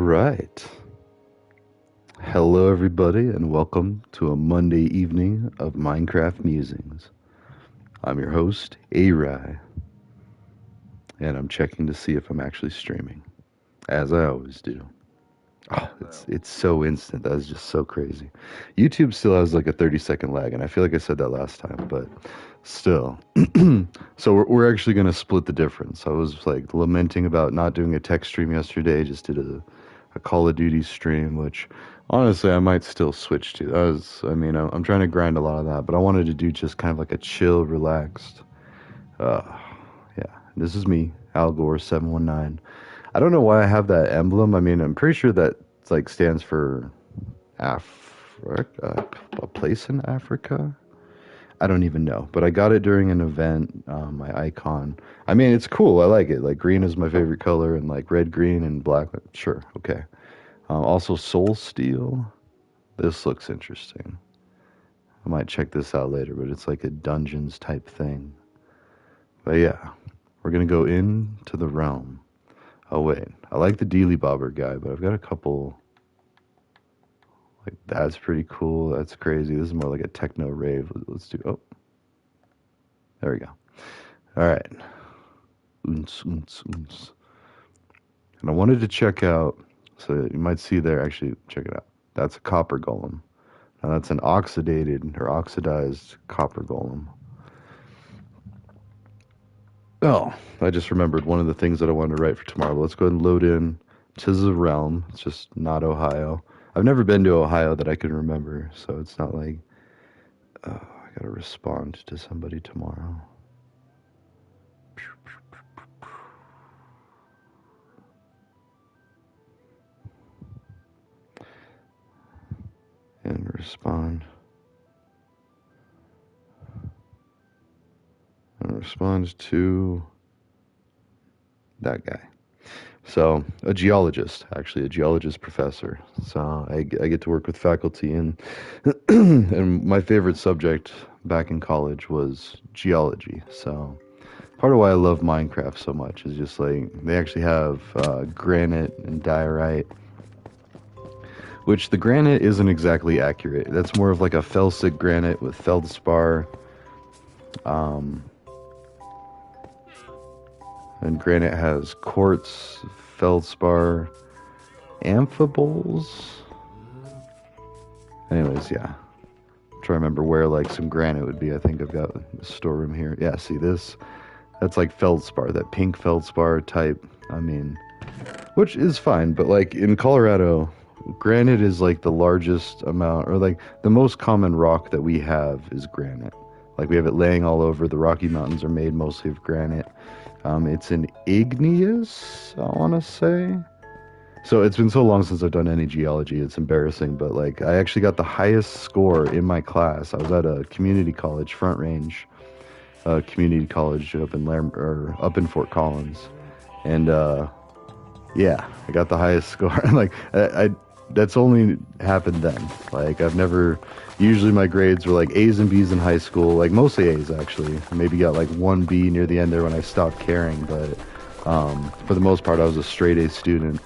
right. Hello, everybody, and welcome to a Monday evening of Minecraft Musings. I'm your host, A-Rye, and I'm checking to see if I'm actually streaming, as I always do. Oh, it's so instant. That is just so crazy. YouTube still has like a 30-second lag, and I feel like I said that last time, but still. So we're actually going to split the difference. I was like lamenting about not doing a tech stream yesterday, just did a Call of Duty stream, which honestly I might still switch to. I'm trying to grind a lot of that, but I wanted to do just kind of like a chill, relaxed. Uh, yeah, this is me, Al Gore 719. I don't know why I have that emblem. I mean, I'm pretty sure that like stands for Africa, a place in Africa. I don't even know, but I got it during an event. My icon. I mean, it's cool. I like it. Like green is my favorite color, and like red, green, and black. Sure, okay. Also, Soul Steel. This looks interesting. I might check this out later, but it's like a dungeons type thing. But yeah, we're gonna go into the realm. Oh wait, I like the Dealy Bobber guy, but I've got a couple. Like that's pretty cool. That's crazy. This is more like a techno rave. Let's do. Oh, there we go. All right. Oons, oons, oons. And I wanted to check out. So you might see there. Actually, check it out. That's a copper golem. Now that's an oxidized copper golem. Oh, I just remembered one of the things that I wanted to write for tomorrow. Let's go ahead and load in Tis the Realm. It's just not Ohio. I've never been to Ohio that I can remember, so it's not like I gotta respond to somebody tomorrow. And respond. And respond to that guy. So, a geologist, actually, a geologist professor. So, I get to work with faculty, and and my favorite subject back in college was geology. So, part of why I love Minecraft so much is just like they actually have granite and diorite, which the granite isn't exactly accurate. That's more of like a felsic granite with feldspar. And granite has quartz, feldspar, amphiboles. Anyways, yeah. I'm trying to remember where like some granite would be. I think I've got a storeroom here. Yeah, see this? That's like feldspar, that pink feldspar type. I mean, which is fine, but like in Colorado, granite is like the largest amount, or like the most common rock that we have is granite. Like we have it laying all over. The Rocky Mountains are made mostly of granite. It's an igneous, I want to say. So it's been so long since I've done any geology, it's embarrassing, but like I actually got the highest score in my class. I was at a community college, Front Range community college up in up in Fort Collins, and yeah, I got the highest score. Like I that's only happened then. Like I've never. Usually my grades were like A's and B's in high school, like mostly A's actually. Maybe got like one B near the end there when I stopped caring, but for the most part I was a straight A student,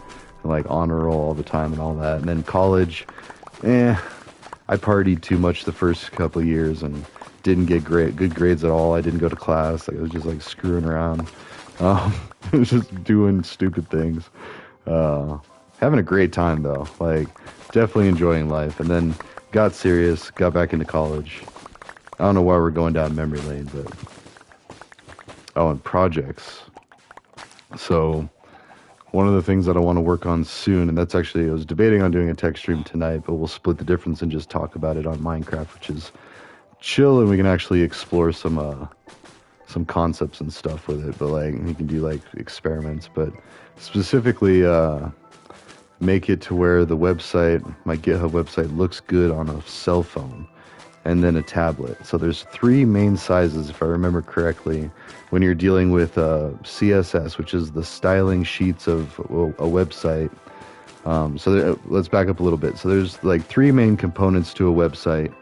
like honor roll all the time and all that. And then college, I partied too much the first couple of years and didn't get good grades at all. I didn't go to class. Like I was just like screwing around. I was just doing stupid things. Having a great time though, like definitely enjoying life. And then got serious, got back into college. I don't know why we're going down memory lane, but oh, and projects. So one of the things that I want to work on soon, and that's actually I was debating on doing a tech stream tonight, but we'll split the difference and just talk about it on Minecraft, which is chill, and we can actually explore some concepts and stuff with it. But like we can do like experiments, but specifically make it to where the website, my GitHub website, looks good on a cell phone and then a tablet. So there's three main sizes, if I remember correctly, when you're dealing with CSS, which is the styling sheets of a website. Let's back up a little bit. So there's like three main components to a website,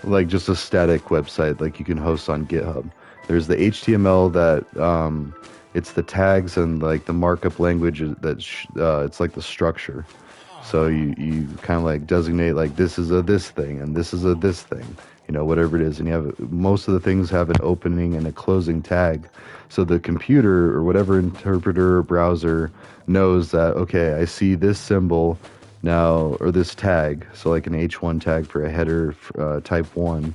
like just a static website like you can host on GitHub. There's the HTML that It's the tags and like the markup language it's like the structure. So you kind of like designate like this is a this thing and this is a this thing, whatever it is. And you have most of the things have an opening and a closing tag. So the computer or whatever interpreter or browser knows that, okay, I see this symbol now or this tag. So like an H1 tag for a header type 1.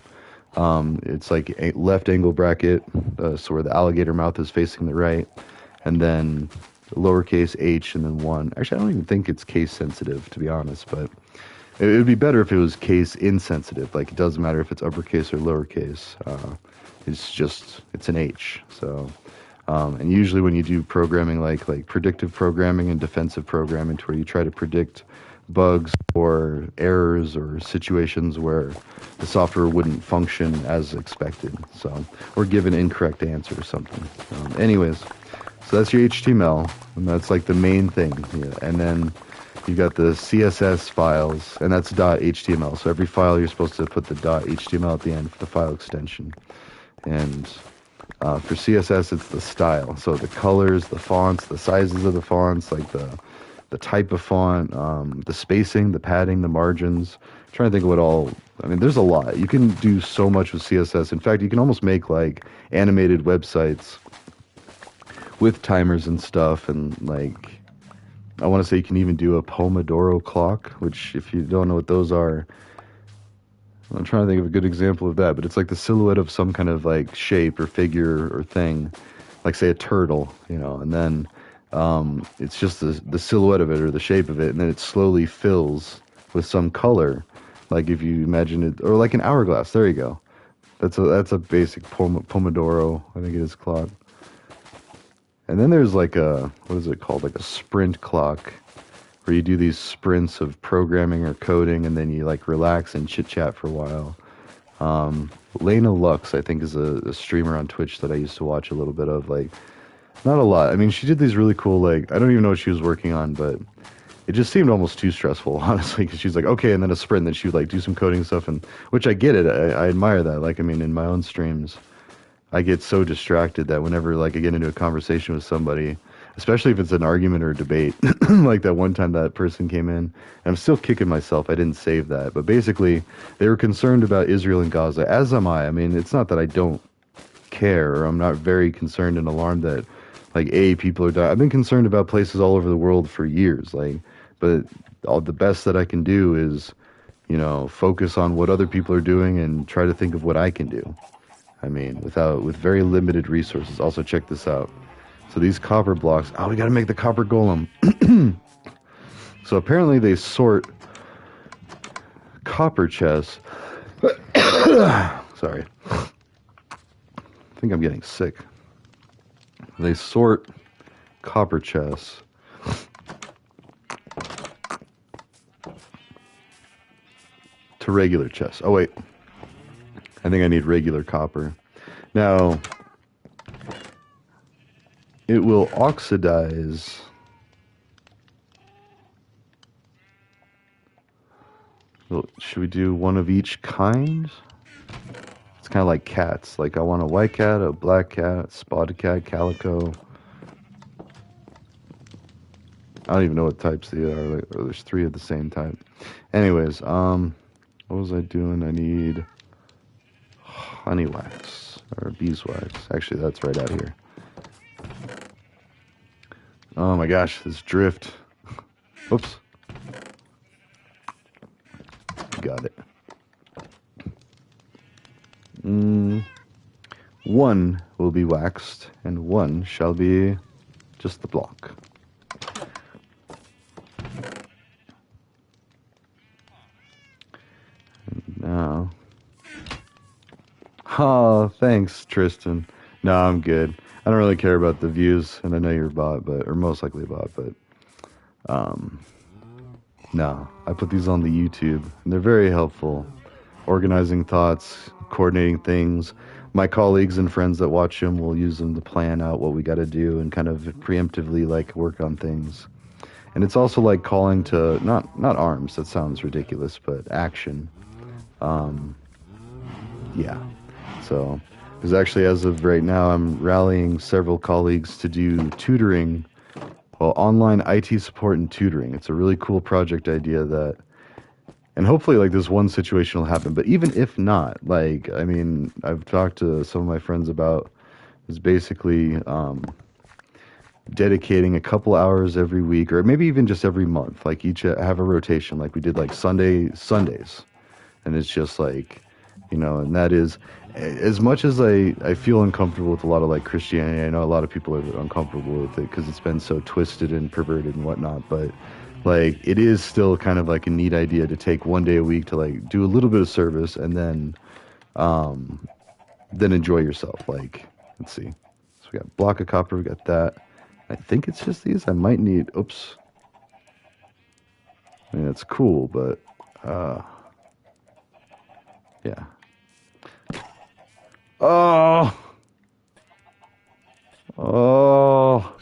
It's like a left angle bracket, so where the alligator mouth is facing the right, and then lowercase h and then 1. Actually, I don't even think it's case sensitive, to be honest, but it would be better if it was case insensitive. Like, it doesn't matter if it's uppercase or lowercase. It's an H. So, and usually when you do programming like predictive programming and defensive programming, to where you try to predict bugs or errors or situations where the software wouldn't function as expected, or give an incorrect answer or something. Anyways, so that's your HTML, and that's like the main thing. Yeah. And then you got the CSS files, and that's .html. So every file you're supposed to put the .html at the end for the file extension. And for CSS, it's the style. So the colors, the fonts, the sizes of the fonts, like the type of font, the spacing, the padding, the margins. I'm trying to think of what all. I mean, there's a lot. You can do so much with CSS. In fact, you can almost make like animated websites with timers and stuff. And like, I want to say you can even do a Pomodoro clock, which if you don't know what those are, I'm trying to think of a good example of that. But it's like the silhouette of some kind of like shape or figure or thing, like say a turtle, and then it's just the silhouette of it or the shape of it, and then it slowly fills with some color, like if you imagine it, or like an hourglass. There you go. That's a basic Pomodoro, I think it is, clock. And then there's like what is it called? Like a sprint clock, where you do these sprints of programming or coding, and then you like relax and chit chat for a while. Lena Lux, I think, is a streamer on Twitch that I used to watch a little bit of. Like, not a lot. I mean, she did these really cool, like, I don't even know what she was working on, but it just seemed almost too stressful, honestly, because she's like, okay, and then a sprint, and then she would, like, do some coding stuff, and which I get it. I admire that. Like, I mean, in my own streams, I get so distracted that whenever, like, I get into a conversation with somebody, especially if it's an argument or a debate, like that one time that person came in, and I'm still kicking myself, I didn't save that, but basically, they were concerned about Israel and Gaza, as am I. I mean, it's not that I don't care, or I'm not very concerned and alarmed that, like, people are dying. I've been concerned about places all over the world for years, like, but all the best that I can do is, focus on what other people are doing and try to think of what I can do. I mean, with very limited resources. Also, check this out. So these copper blocks, we gotta make the copper golem. So apparently they sort copper chests. Sorry. I think I'm getting sick. They sort copper chests to regular chests. Oh, wait. I think I need regular copper. Now, it will oxidize. Well, should we do one of each kind? It's kind of like cats. Like, I want a white cat, a black cat, spotted cat, calico. I don't even know what types they are. Like, there's 3 of the same type. Anyways, what was I doing? I need honey wax or beeswax. Actually, that's right out here. Oh my gosh, this drift. Oops. Got it. 1 will be waxed, and 1 shall be just the block. And now... Oh, thanks, Tristan. No, I'm good. I don't really care about the views, and I know you're a bot, or most likely a bot, but no, I put these on the YouTube, and they're very helpful. Organizing thoughts, coordinating things. My colleagues and friends that watch them will use them to plan out what we got to do and kind of preemptively, like, work on things. And it's also like calling to, not arms, that sounds ridiculous, but action. Yeah. So Because actually, as of right now, I'm rallying several colleagues to do tutoring, well, online IT support and tutoring. It's a really cool project idea that, and hopefully, like, this one situation will happen. But even if not, like, I mean, I've talked to some of my friends about is basically dedicating a couple hours every week, or maybe even just every month, like each have a rotation, like we did, like Sundays, and it's just like, and that is, as much as I feel uncomfortable with a lot of like Christianity. I know a lot of people are uncomfortable with it because it's been so twisted and perverted and whatnot, but like it is still kind of like a neat idea to take one day a week to like do a little bit of service and then enjoy yourself. Like, let's see. So we got block of copper, we got that. I think it's just these. I might need, oops. I mean, it's cool, but, yeah. Oh! Oh!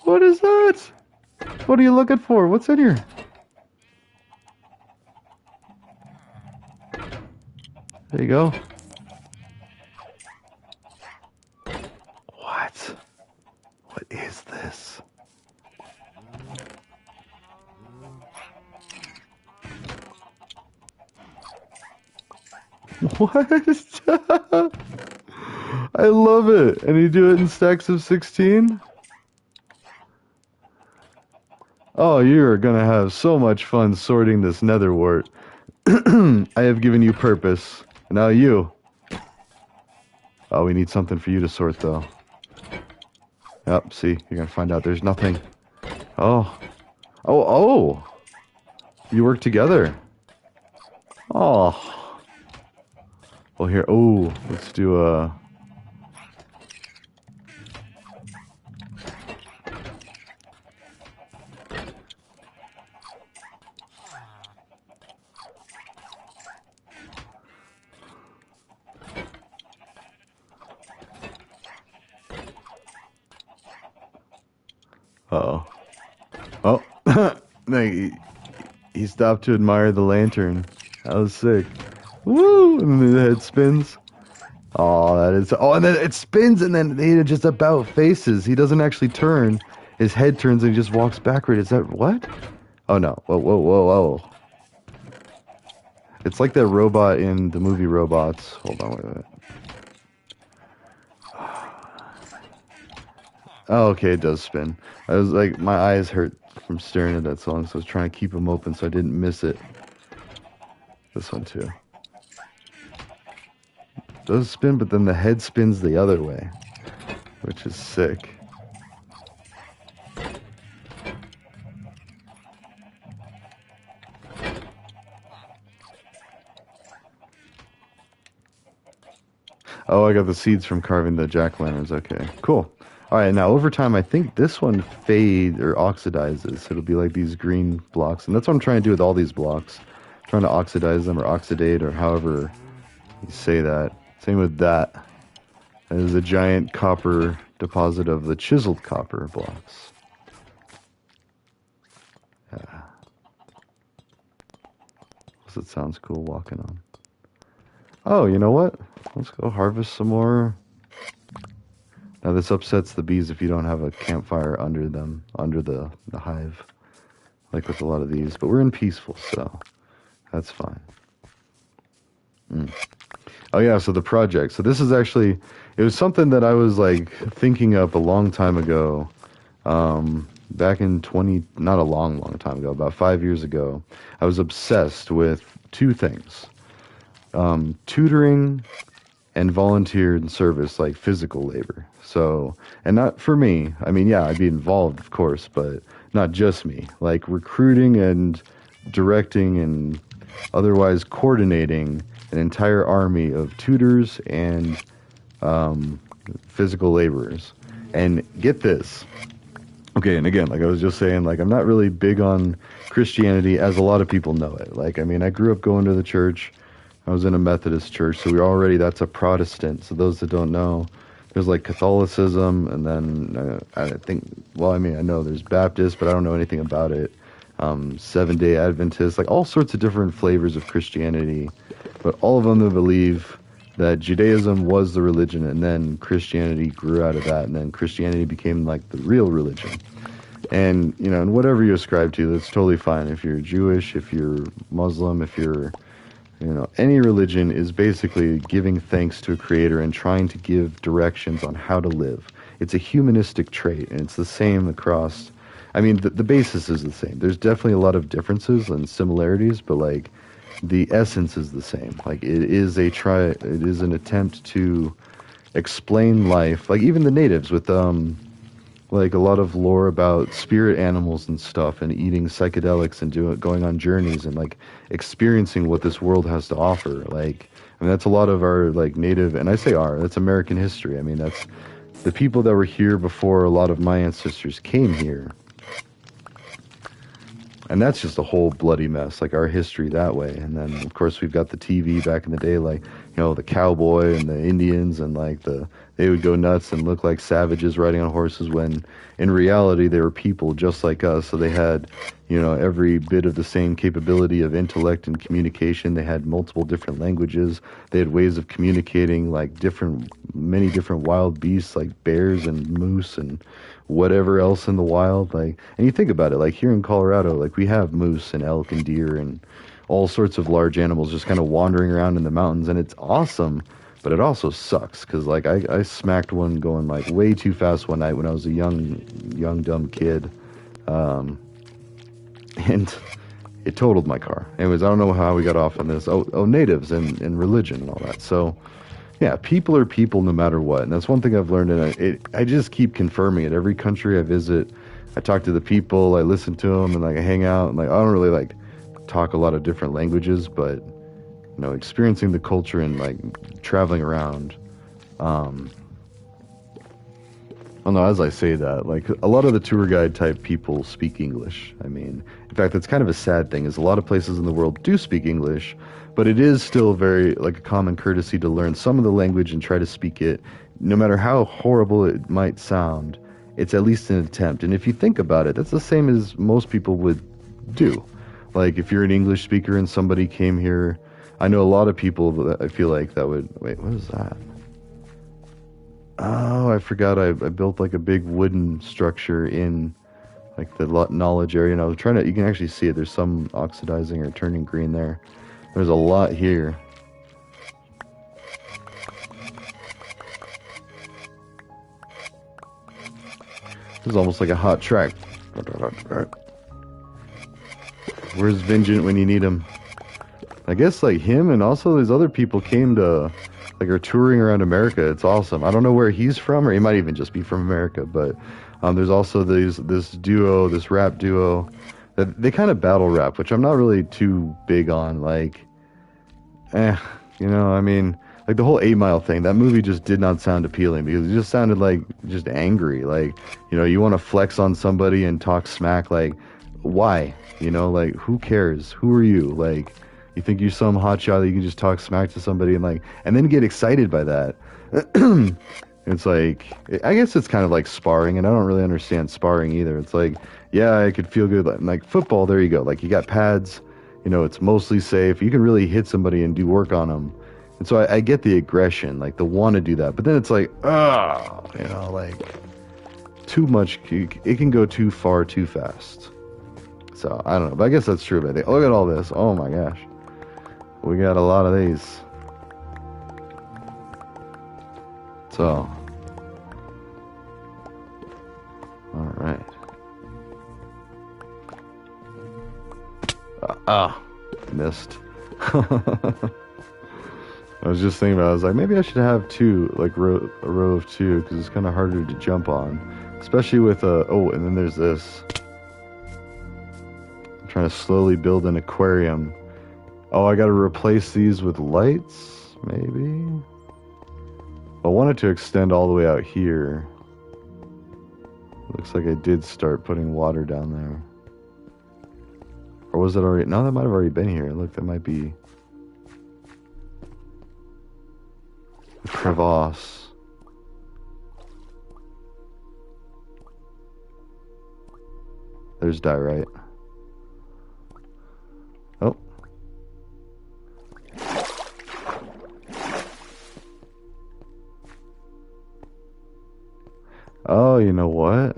What is that? What are you looking for? What's in here? There you go. What? What is this? What? I love it. And you do it in stacks of 16? Oh, you're gonna have so much fun sorting this nether wart. I have given you purpose. Now you. Oh, we need something for you to sort, though. Yep, see, you're gonna find out there's nothing. Oh. Oh, oh! You work together. Oh. Well, here, oh, let's do a... Uh-oh. Oh. He stopped to admire the lantern. That was sick. Woo! And then the head spins. Oh, that is... Oh, and then it spins, and then he just about faces. He doesn't actually turn. His head turns, and he just walks backward. Is that... What? Oh, no. Whoa, whoa, whoa, whoa. It's like that robot in the movie Robots. Hold on, wait a minute. Oh, okay, it does spin. I was like, my eyes hurt from staring at that song, so I was trying to keep them open so I didn't miss it. This one, too. It does spin, but then the head spins the other way, which is sick. Oh, I got the seeds from carving the jack-o'-lanterns. Okay, cool. All right, now over time, I think this one fades or oxidizes. It'll be like these green blocks, and that's what I'm trying to do with all these blocks. I'm trying to oxidize them or oxidate or however you say that. Same with that. There's a giant copper deposit of the chiseled copper blocks. Yeah. It sounds cool walking on. Oh, you know what? Let's go harvest some more. Now this upsets the bees if you don't have a campfire under them, under the hive, like with a lot of these. But we're in peaceful, so that's fine. Oh yeah, so the project. So this is actually, it was something that I was like thinking up a long time ago. Back in not a long time ago, about 5 years ago, I was obsessed with two things. Tutoring and volunteer service, like physical labor. So, and not for me. I mean, yeah, I'd be involved, of course, but not just me. Like recruiting and directing and otherwise coordinating an entire army of tutors and physical laborers. And get this. Okay, and again, like I was just saying, like I'm not really big on Christianity as a lot of people know it. Like, I mean, I grew up going to the church. I was in a Methodist church, so that's a Protestant. So those that don't know, there's like Catholicism, and then I think, well, I mean, I know there's Baptist, but I don't know anything about it. Seventh-day Adventist, like all sorts of different flavors of Christianity, but all of them that believe that Judaism was the religion, and then Christianity grew out of that, and then Christianity became like the real religion. And you know, and whatever you ascribe to, that's totally fine. If you're Jewish, if you're Muslim, if you're, you know, any religion is basically giving thanks to a creator and trying to give directions on how to live. It's a humanistic trait, and it's the same across. I mean, the basis is the same. There's definitely a lot of differences and similarities, but like the essence is the same. Like it is it is an attempt to explain life. Like even the natives with like a lot of lore about spirit animals and stuff, and eating psychedelics and going on journeys and like experiencing what this world has to offer. Like, I mean, that's a lot of our like native, and I say our, that's American history. I mean, that's the people that were here before a lot of my ancestors came here. And that's just a whole bloody mess, like our history that way. And then, of course, we've got the TV back in the day, like, you know, the cowboy and the Indians, and like they would go nuts and look like savages riding on horses when in reality they were people just like us. So they had, you know, every bit of the same capability of intellect and communication. They had multiple different languages. They had ways of communicating like many different wild beasts like bears and moose and whatever else in the wild. Like, and you think about it, like here in Colorado, like we have moose and elk and deer and all sorts of large animals just kind of wandering around in the mountains, and it's awesome, but it also sucks because like I smacked one going like way too fast one night when I was a young dumb kid, and it totaled my car. Anyways, I don't know how we got off on this. Oh, natives and religion and all that. So yeah, people are people no matter what, and that's one thing I've learned, and I just keep confirming it. Every country I visit, I talk to the people, I listen to them, and like I hang out, and like I don't really like talk a lot of different languages, but you know, experiencing the culture and like traveling around. Oh no, as I say that, like a lot of the tour guide type people speak English. I mean, in fact, that's kind of a sad thing, is a lot of places in the world do speak English, but it is still very like a common courtesy to learn some of the language and try to speak it, no matter how horrible it might sound. It's at least an attempt. And if you think about it, that's the same as most people would do. Like if you're an English speaker and somebody came here, I know a lot of people that I feel like that would, wait, what is that? Oh, I forgot I built like a big wooden structure in like the knowledge area, and I was trying to, you can actually see it, there's some oxidizing or turning green there. There's a lot here. This is almost like a hot track. Where's Vengeant when you need him? I guess like him and also these other people came to, like, are touring around America. It's awesome. I don't know where he's from, or he might even just be from America, but there's also this rap duo that they kind of battle rap, which I'm not really too big on. Like, you know, I mean, like the whole 8 Mile thing, that movie just did not sound appealing because it just sounded like just angry. Like, you know, you want to flex on somebody and talk smack, like, why? You know, like, who cares? Who are you? Like, you think you're some hotshot that you can just talk smack to somebody and like, and then get excited by that. It's like, I guess it's kind of like sparring, and I don't really understand sparring either. It's like, yeah, I could feel good. Like football, there you go. Like you got pads, you know, it's mostly safe. You can really hit somebody and do work on them. And so I get the aggression, like the want to do that. But then it's like, you know, like too much. It can go too far too fast. So I don't know, but I guess that's true. But look at all this. Oh my gosh. We got a lot of these. So, all right. Missed. I was just thinking about it. I was like, maybe I should have two, like a row of two, because it's kind of harder to jump on. Especially with, oh, and then there's this. I'm trying to slowly build an aquarium. Oh, I got to replace these with lights, maybe? I wanted to extend all the way out here. Looks like I did start putting water down there. Or was it already? No, that might have already been here. Look, that might be a crevasse. There's diorite. Oh. you know what?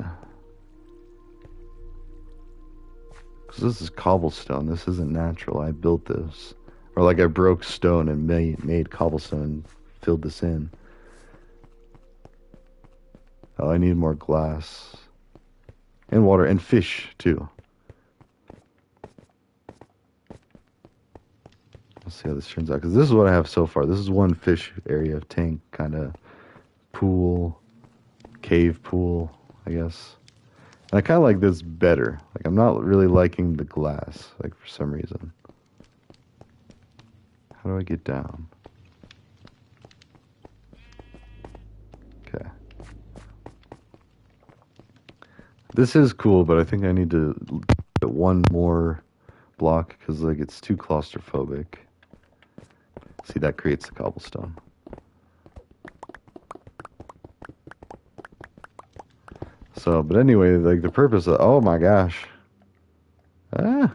Because this is cobblestone. This isn't natural. I built this. Or like I broke stone and made cobblestone and filled this in. Oh, I need more glass. And water. And fish, too. Let's see how this turns out. Because this is what I have so far. This is one fish area, tank, kind of pool, cave pool, I guess. And I kind of like this better. Like, I'm not really liking the glass, like, for some reason. How do I get down? Okay. This is cool, but I think I need to get one more block because, like, it's too claustrophobic. See, that creates the cobblestone. So, but anyway, like, the purpose of... Oh, my gosh. Ah!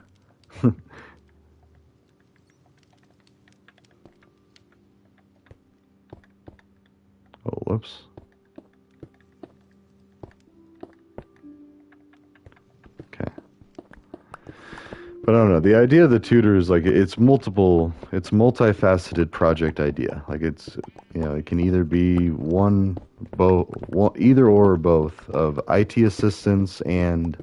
Oh, whoops. Okay. But I don't know. The idea of the tutor is like it's multifaceted project idea. Like it's, you know, it can either be either or both of IT assistance and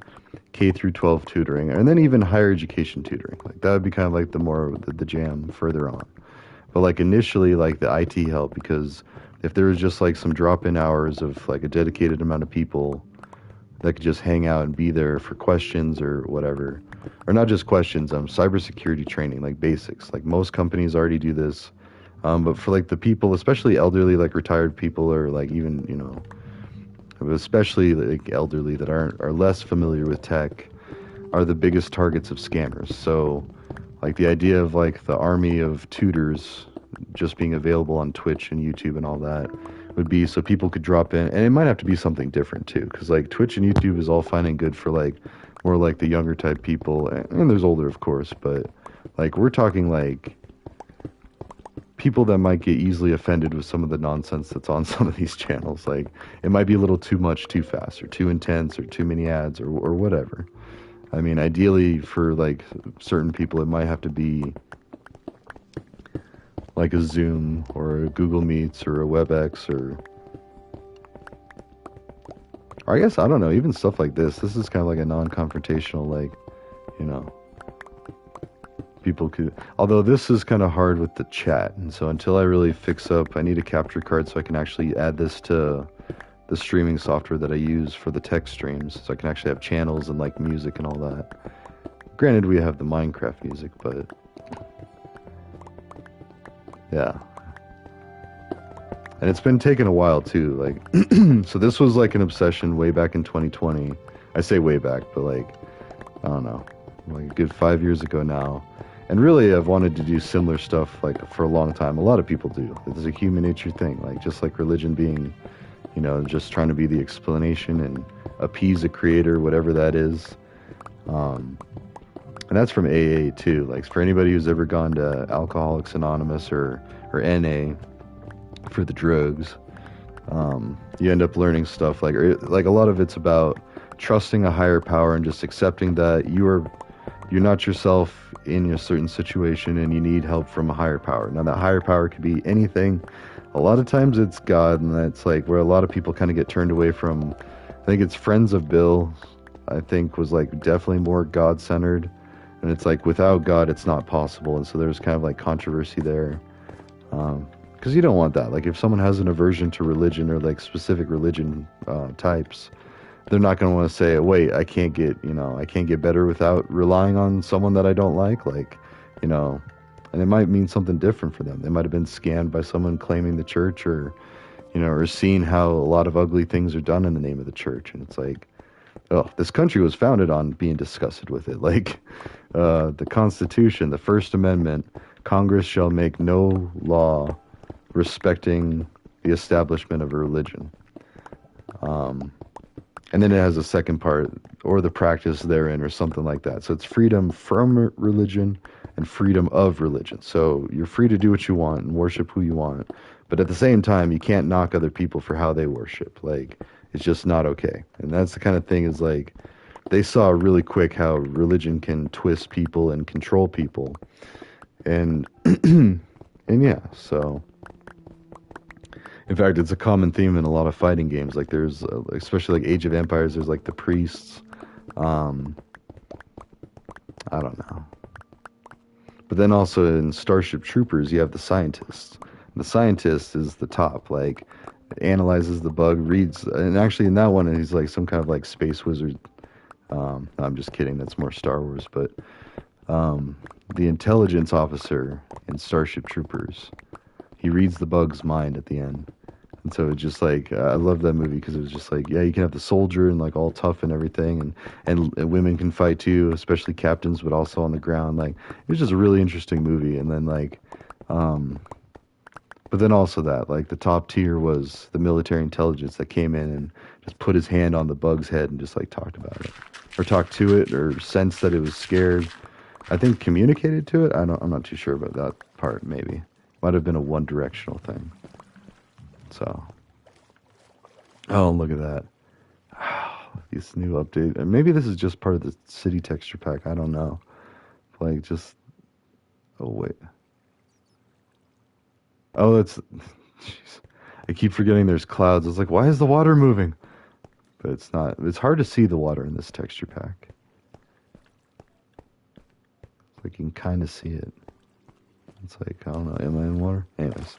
K through 12 tutoring, and then even higher education tutoring. Like that would be kind of like the jam further on. But like initially, like the IT help, because if there was just like some drop-in hours of like a dedicated amount of people that could just hang out and be there for questions or whatever, or not just questions, cybersecurity training, like basics. Like most companies already do this, but for like the people, especially elderly, like retired people, or like even especially like elderly that are less familiar with tech, are the biggest targets of scammers. So, like the idea of like the army of tutors just being available on Twitch and YouTube and all that would be so people could drop in, and it might have to be something different too, because like Twitch and YouTube is all fine and good for like more like the younger type people, and there's older of course, but like we're talking like people that might get easily offended with some of the nonsense that's on some of these channels. Like it might be a little too much, too fast, or too intense, or too many ads, or whatever. I mean, ideally for like certain people, it might have to be like a Zoom or a Google Meets or a WebEx or I guess, I don't know, even stuff like this. This is kind of like a non-confrontational, like, you know, people could, although this is kind of hard with the chat. And so until I really fix up, I need a capture card so I can actually add this to the streaming software that I use for the tech streams. So I can actually have channels and like music and all that. Granted, we have the Minecraft music, but yeah. And it's been taking a while too, like, so this was like an obsession way back in 2020. I say way back, but like, I don't know, like a good 5 years ago now. And really, I've wanted to do similar stuff like for a long time. A lot of people do. It's a human nature thing, like just like religion being, you know, just trying to be the explanation and appease a creator, whatever that is. And that's from AA too. Like for anybody who's ever gone to Alcoholics Anonymous or NA for the drugs, you end up learning stuff like a lot of it's about trusting a higher power and just accepting that you're not yourself in a certain situation and you need help from a higher power. Now that higher power could be anything. A lot of times it's God, and that's like where a lot of people kind of get turned away from. I think it's Friends of Bill, I think, was like definitely more God-centered, and it's like without God it's not possible. And so there's kind of like controversy there, because you don't want that. Like if someone has an aversion to religion or like specific religion types, they're not going to want to say, wait, I can't get better without relying on someone that I don't like, you know, and it might mean something different for them. They might have been scammed by someone claiming the church, or, you know, or seen how a lot of ugly things are done in the name of the church. And it's like, oh, this country was founded on being disgusted with it. Like, the Constitution, the First Amendment, Congress shall make no law respecting the establishment of a religion. And then it has a second part, or the practice therein, or something like that. So it's freedom from religion and freedom of religion. So you're free to do what you want and worship who you want. But at the same time, you can't knock other people for how they worship. Like, It's just not okay. And that's the kind of thing is like they saw really quick how religion can twist people and control people. And and yeah, so in fact, it's a common theme in a lot of fighting games. Like there's especially like Age of Empires, there's like the priests. Um I don't know. But then also in Starship Troopers, you have the scientists. The scientist is the top, like analyzes the bug, reads, and actually in that one he's like some kind of like space wizard. I'm just kidding. That's more Star Wars, but the intelligence officer in Starship Troopers, he reads the bug's mind at the end. And so it's just like I love that movie because it was just like, yeah, you can have the soldier and like all tough and everything, and women can fight too, especially captains, but also on the ground. Like it was just a really interesting movie. And then like, but then also that like the top tier was the military intelligence that came in and just put his hand on the bug's head and just like talked about it, or talked to it, or sensed that it was scared. I think communicated to it. I'm not too sure about that part. Maybe might have been a one directional thing. So, oh, look at that. This new update. And maybe this is just part of the city texture pack. I don't know. Like, just. Oh, wait. Oh, that's. Jeez. I keep forgetting there's clouds. It's like, why is the water moving? But it's not. It's hard to see the water in this texture pack. It's like you can kind of see it. It's like, I don't know. Am I in water? Anyways.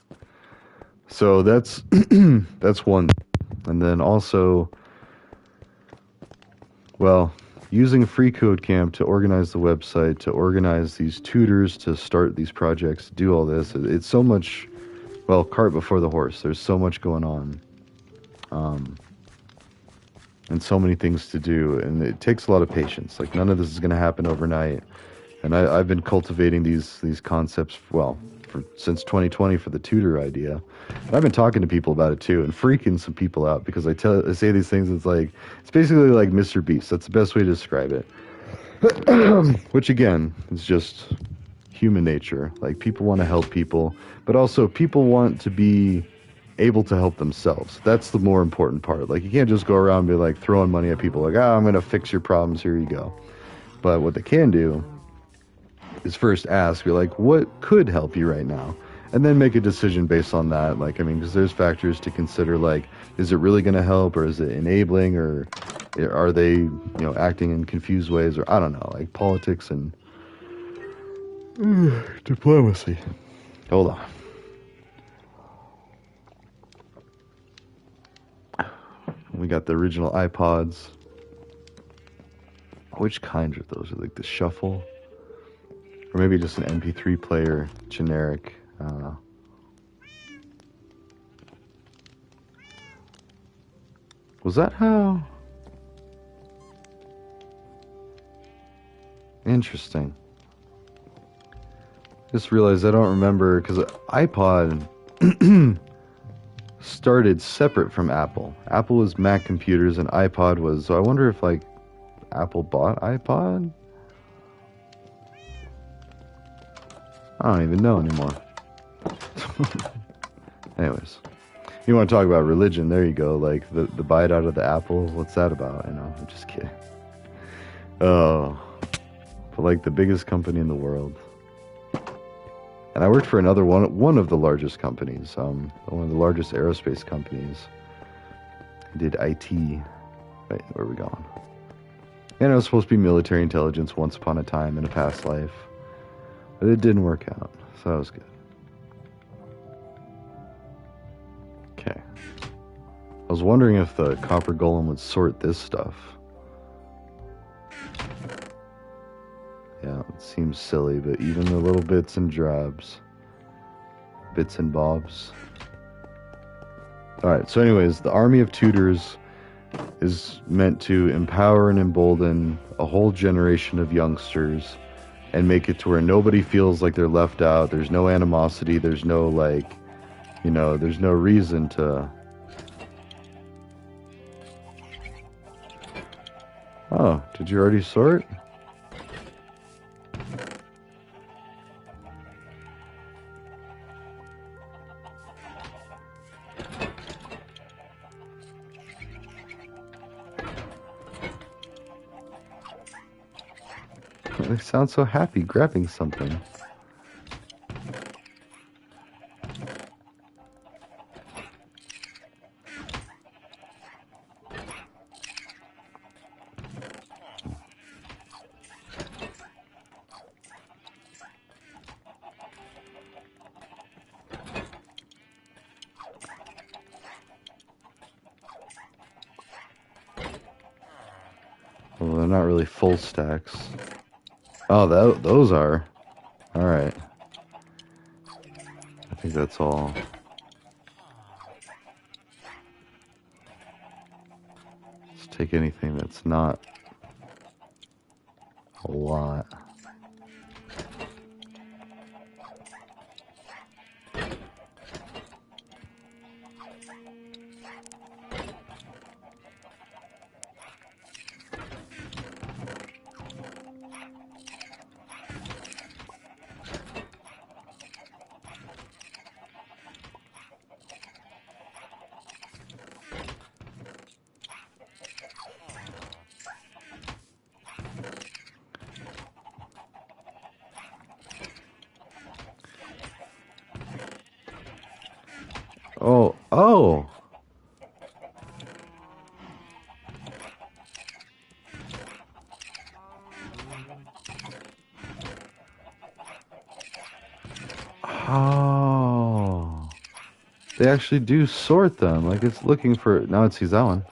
So that's that's one. And then also, well, using Free Code Camp to organize the website, to organize these tutors, to start these projects, do all this. It's so much, well, cart before the horse. There's so much going on, and so many things to do, and it takes a lot of patience. Like none of this is going to happen overnight. And I've been cultivating these concepts, well, since 2020 for the tutor idea. And I've been talking to people about it too, and freaking some people out because I say these things. It's basically like Mr. Beast. That's the best way to describe it. Which again is just human nature. Like people want to help people, but also people want to be able to help themselves. That's the more important part. Like you can't just go around and be like throwing money at people like, I'm going to fix your problems. Here you go. But what they can do is first ask, be like, what could help you right now? And then make a decision based on that. Like, I mean, because there's factors to consider, like, is it really going to help, or is it enabling, or are they, acting in confused ways, or I don't know, like politics and diplomacy. Hold on. We got the original iPods. Which kinds are those? Are like the shuffle? Or maybe just an MP3 player, generic. I don't know. Was that how? Interesting. Just realized I don't remember, because iPod started separate from Apple. Apple was Mac computers and iPod was, so I wonder if like Apple bought iPod? I don't even know anymore. Anyways, you want to talk about religion? There you go. Like the bite out of the apple. What's that about? I'm just kidding. Oh, but like the biggest company in the world. And I worked for another one of the largest companies. One of the largest aerospace companies. I did IT. Wait, where are we going? And it was supposed to be military intelligence once upon a time in a past life. But it didn't work out, so that was good. Okay. I was wondering if the copper golem would sort this stuff. Yeah, it seems silly, but even the little bits and drabs. Bits and bobs. Alright, so anyways, the army of tutors is meant to empower and embolden a whole generation of youngsters and make it to where nobody feels like they're left out. There's no animosity. There's no, like, there's no reason to... Oh, did you already sort? They sound so happy grabbing something. Well, they're not really full stacks. Oh, those are. Alright. I think that's all. Let's take anything that's not a lot. Oh, oh! Oh. They actually do sort them. Like it's looking for... Now it sees that one.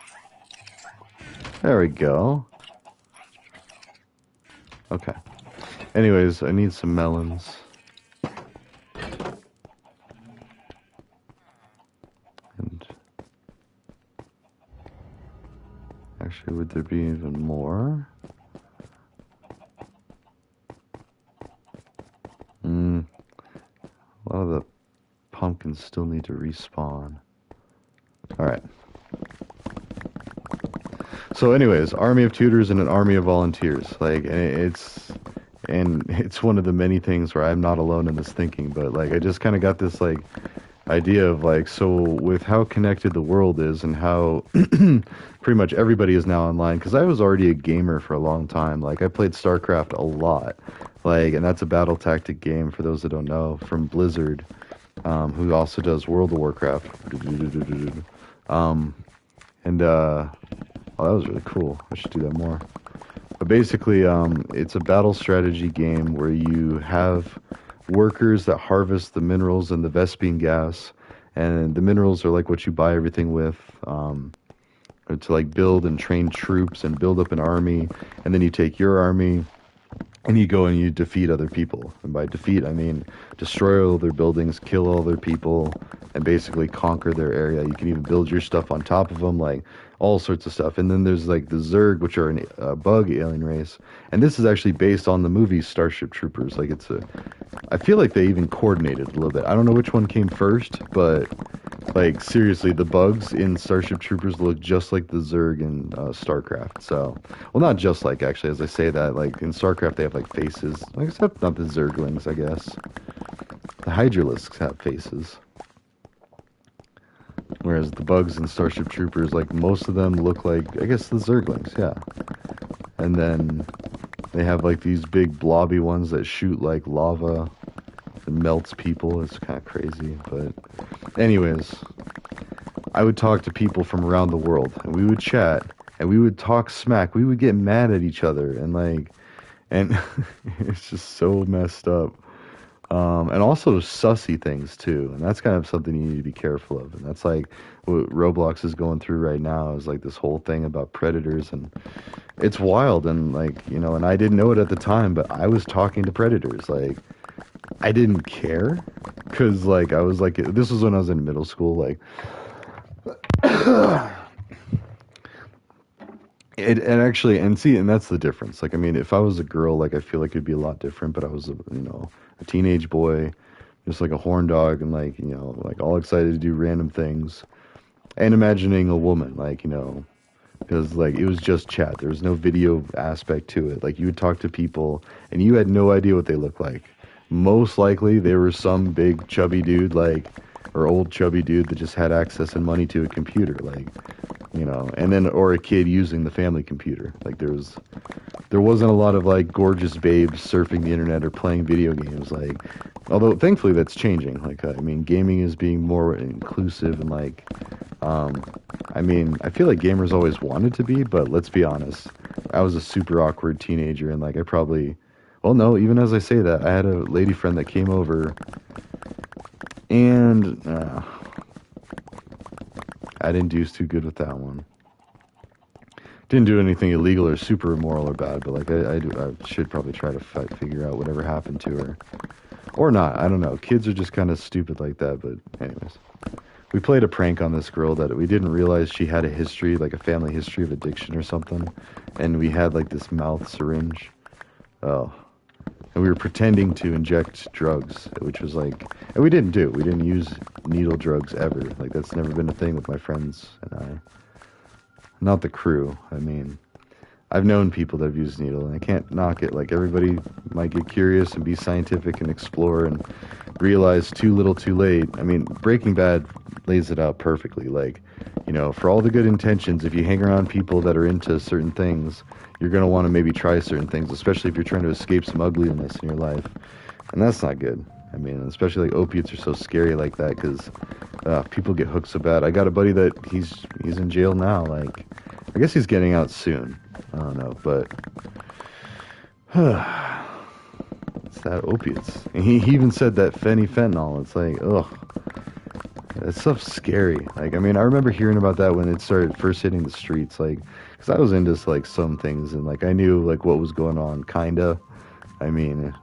There we go. Okay. Anyways, I need some melons. And... Actually, would there be even more? A lot of the pumpkins still need to respawn. Alright. So anyways, army of tutors and an army of volunteers. Like, it's one of the many things where I'm not alone in this thinking, but like I just kind of got this like idea of like, so with how connected the world is and how pretty much everybody is now online, because I was already a gamer for a long time. Like I played StarCraft a lot. Like, and that's a battle tactic game for those that don't know, from Blizzard, who also does World of Warcraft. Oh, that was really cool. I should do that more. But basically, it's a battle strategy game where you have workers that harvest the minerals and the Vespene gas, and the minerals are like what you buy everything with, to like build and train troops and build up an army, and then you take your army and you go and you defeat other people. And by defeat, I mean destroy all their buildings, kill all their people, and basically conquer their area. You can even build your stuff on top of them, like all sorts of stuff. And then there's like the Zerg, which are a bug alien race. And this is actually based on the movie Starship Troopers. Like I feel like they even coordinated a little bit. I don't know which one came first, but like seriously, the bugs in Starship Troopers look just like the Zerg in StarCraft. So, well, not just like, actually, as I say that, like in StarCraft they have like faces, like, except not the Zerglings, I guess. The Hydralisks have faces. Whereas the bugs in Starship Troopers, like most of them look like, I guess, the Zerglings, yeah. And then they have like these big blobby ones that shoot like lava and melts people. It's kind of crazy, but anyways, I would talk to people from around the world, and we would chat, and we would talk smack. We would get mad at each other, and like, and it's just so messed up. And also sussy things too, and that's kind of something you need to be careful of. And that's like what Roblox is going through right now, is like this whole thing about predators, and it's wild. And like, you know, and I didn't know it at the time, but I was talking to predators. Like, I didn't care, because like I was like, this was when I was in middle school, like. And actually, and see, and that's the difference. Like, I mean, if I was a girl, like, I feel like it'd be a lot different, but I was, a teenage boy, just like a horn dog, and like, like all excited to do random things, and imagining a woman, like, because like it was just chat. There was no video aspect to it. Like, you would talk to people, and you had no idea what they looked like. Most likely, they were some big chubby dude, like, or old chubby dude that just had access and money to a computer, like, and then or a kid using the family computer. Like there wasn't a lot of like gorgeous babes surfing the internet or playing video games. Like, although thankfully that's changing. Like, I mean, gaming is being more inclusive and like, I mean, I feel like gamers always wanted to be, but let's be honest, I was a super awkward teenager and like I probably, well, no, even as I say that, I had a lady friend that came over and I didn't do too good with that one. Didn't do anything illegal or super immoral or bad, but like I should probably try to figure out whatever happened to her, or not. I don't know. Kids are just kind of stupid like that. But anyways, we played a prank on this girl that we didn't realize she had a history, like a family history of addiction or something, and we had like this mouth syringe. Oh, and we were pretending to inject drugs, which was like, and we didn't use needle drugs ever. Like that's never been a thing with my friends and I. Not the crew. I mean, I've known people that have used needle, and I can't knock it. Like, everybody might get curious and be scientific and explore and realize too little too late. I mean, Breaking Bad lays it out perfectly. Like, for all the good intentions, if you hang around people that are into certain things, you're going to want to maybe try certain things, especially if you're trying to escape some ugliness in your life. And that's not good. I mean, especially like opiates are so scary like that because people get hooked so bad. I got a buddy that he's in jail now. Like, I guess he's getting out soon. I don't know, but it's that opiates. And he even said that fentanyl. It's like, ugh, that stuff's scary. Like, I mean, I remember hearing about that when it started first hitting the streets. Like, because I was into like some things and like I knew like what was going on, kinda. I mean,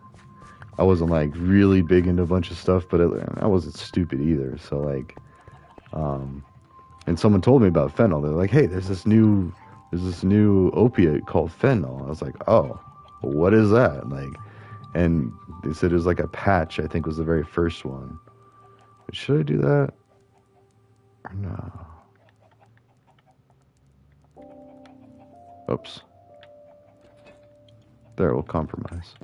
I wasn't like really big into a bunch of stuff, but I wasn't stupid either. So like, and someone told me about fentanyl. They're like, "Hey, there's this new opiate called fentanyl." I was like, "Oh, what is that?" Like, and they said it was like a patch. I think was the very first one. But should I do that or no? Oops. There, we'll compromise.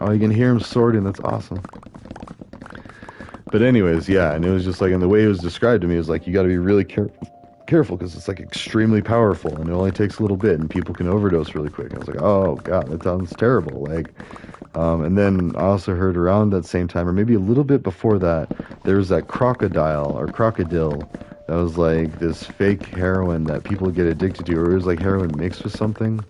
Oh, you can hear him sorting. That's awesome. But anyways, yeah, and it was just like, and the way it was described to me was like, you got to be really careful because it's like extremely powerful and it only takes a little bit and people can overdose really quick. I was like, oh god, that sounds terrible. Like, and then I also heard around that same time, or maybe a little bit before that, there was that crocodile that was like this fake heroin that people get addicted to, or it was like heroin mixed with something.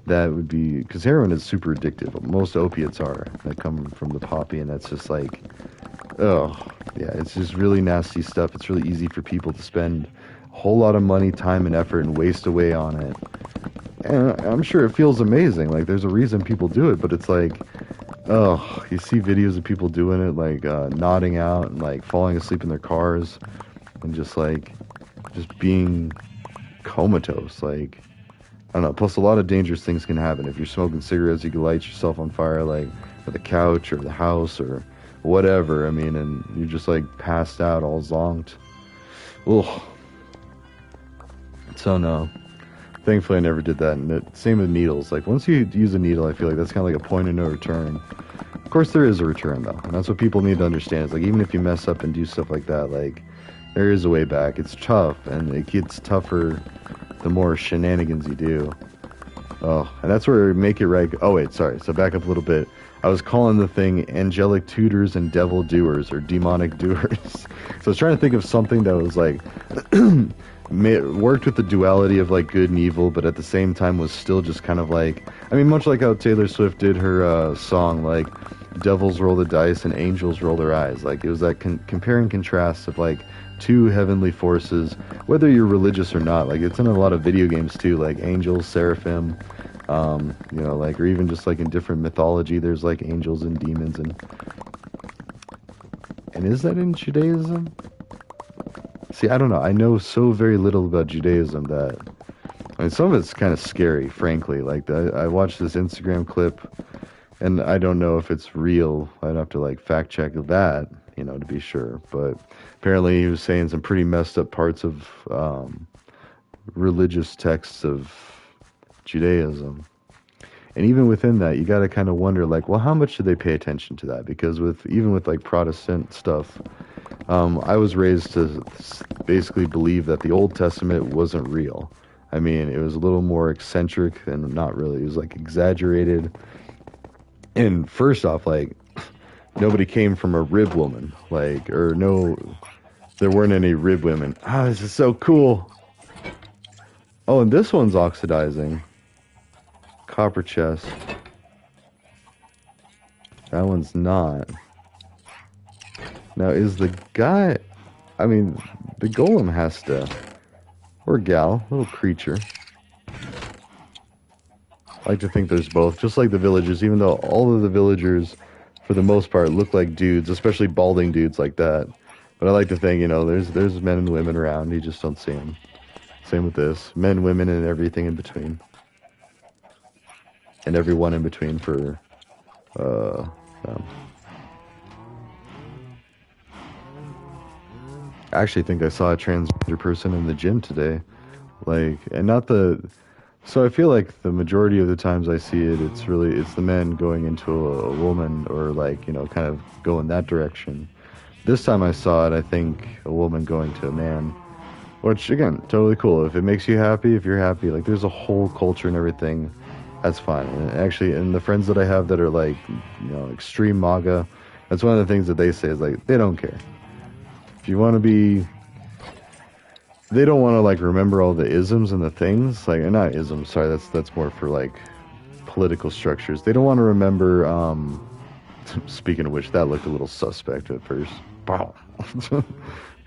That would be, because heroin is super addictive. Most opiates are that come from the poppy, and that's just like, oh, yeah, it's just really nasty stuff. It's really easy for people to spend a whole lot of money, time, and effort and waste away on it. And I'm sure it feels amazing. Like, there's a reason people do it, but it's like, oh, you see videos of people doing it, like, nodding out and, like, falling asleep in their cars and just, like, just being comatose, like, I don't know. Plus, a lot of dangerous things can happen. If you're smoking cigarettes, you can light yourself on fire, like, at the couch or the house or whatever. I mean, and you're just, like, passed out, all zonked. Ugh. So, no. Thankfully, I never did that. And same with needles. Like, once you use a needle, I feel like that's kind of like a point of no return. Of course, there is a return, though. And that's what people need to understand. It's like, even if you mess up and do stuff like that, like, there is a way back. It's tough, and it gets tougher the more shenanigans you do. Oh, and that's where Make It Right. Oh, wait, sorry. So back up a little bit. I was calling the thing angelic tutors and devil doers, or demonic doers. So I was trying to think of something that was like, worked with the duality of like good and evil, but at the same time was still just kind of like, I mean, much like how Taylor Swift did her song, like, devils roll the dice and angels roll their eyes. Like, it was that compare and contrast of like two heavenly forces, whether you're religious or not. Like, it's in a lot of video games too, like angels, seraphim, like, or even just like in different mythology, there's like angels and demons, and is that in Judaism? See, I don't know. I know so very little about Judaism that, I mean, some of it's kind of scary, frankly. Like, I watched this Instagram clip, and I don't know if it's real. I'd have to like fact check that, to be sure. But apparently he was saying some pretty messed up parts of religious texts of Judaism. And even within that, you got to kind of wonder, like, well, how much do they pay attention to that? Because even with like Protestant stuff, I was raised to basically believe that the Old Testament wasn't real. I mean, it was a little more eccentric and not really. It was like exaggerated. And first off, like, nobody came from a rib woman. Like, or no, there weren't any rib women. Ah, this is so cool. Oh, and this one's oxidizing. Copper chest. That one's not. Now, is the guy... I mean, the golem has to... Or gal, little creature. I like to think there's both, just like the villagers, even though all of the villagers, for the most part, look like dudes, especially balding dudes like that. But I like to think, you know, there's men and women around, you just don't see them. Same with this. Men, women, and everything in between. And everyone in between for, um, I actually think I saw a transgender person in the gym today. Like, and not the... So I feel like the majority of the times I see it, it's the men going into a woman or like, you know, kind of go in that direction. This time I saw it, I think, a woman going to a man. Which, again, totally cool. If it makes you happy, if you're happy, like, there's a whole culture and everything, that's fine. And actually, and the friends that I have that are, like, you know, extreme MAGA, that's one of the things that they say is, like, they don't care. If you want to be... They don't want to, like, remember all the isms and the things. Like, not isms, sorry, that's more for, like, political structures. They don't want to remember, speaking of which, that looked a little suspect at first. Wow.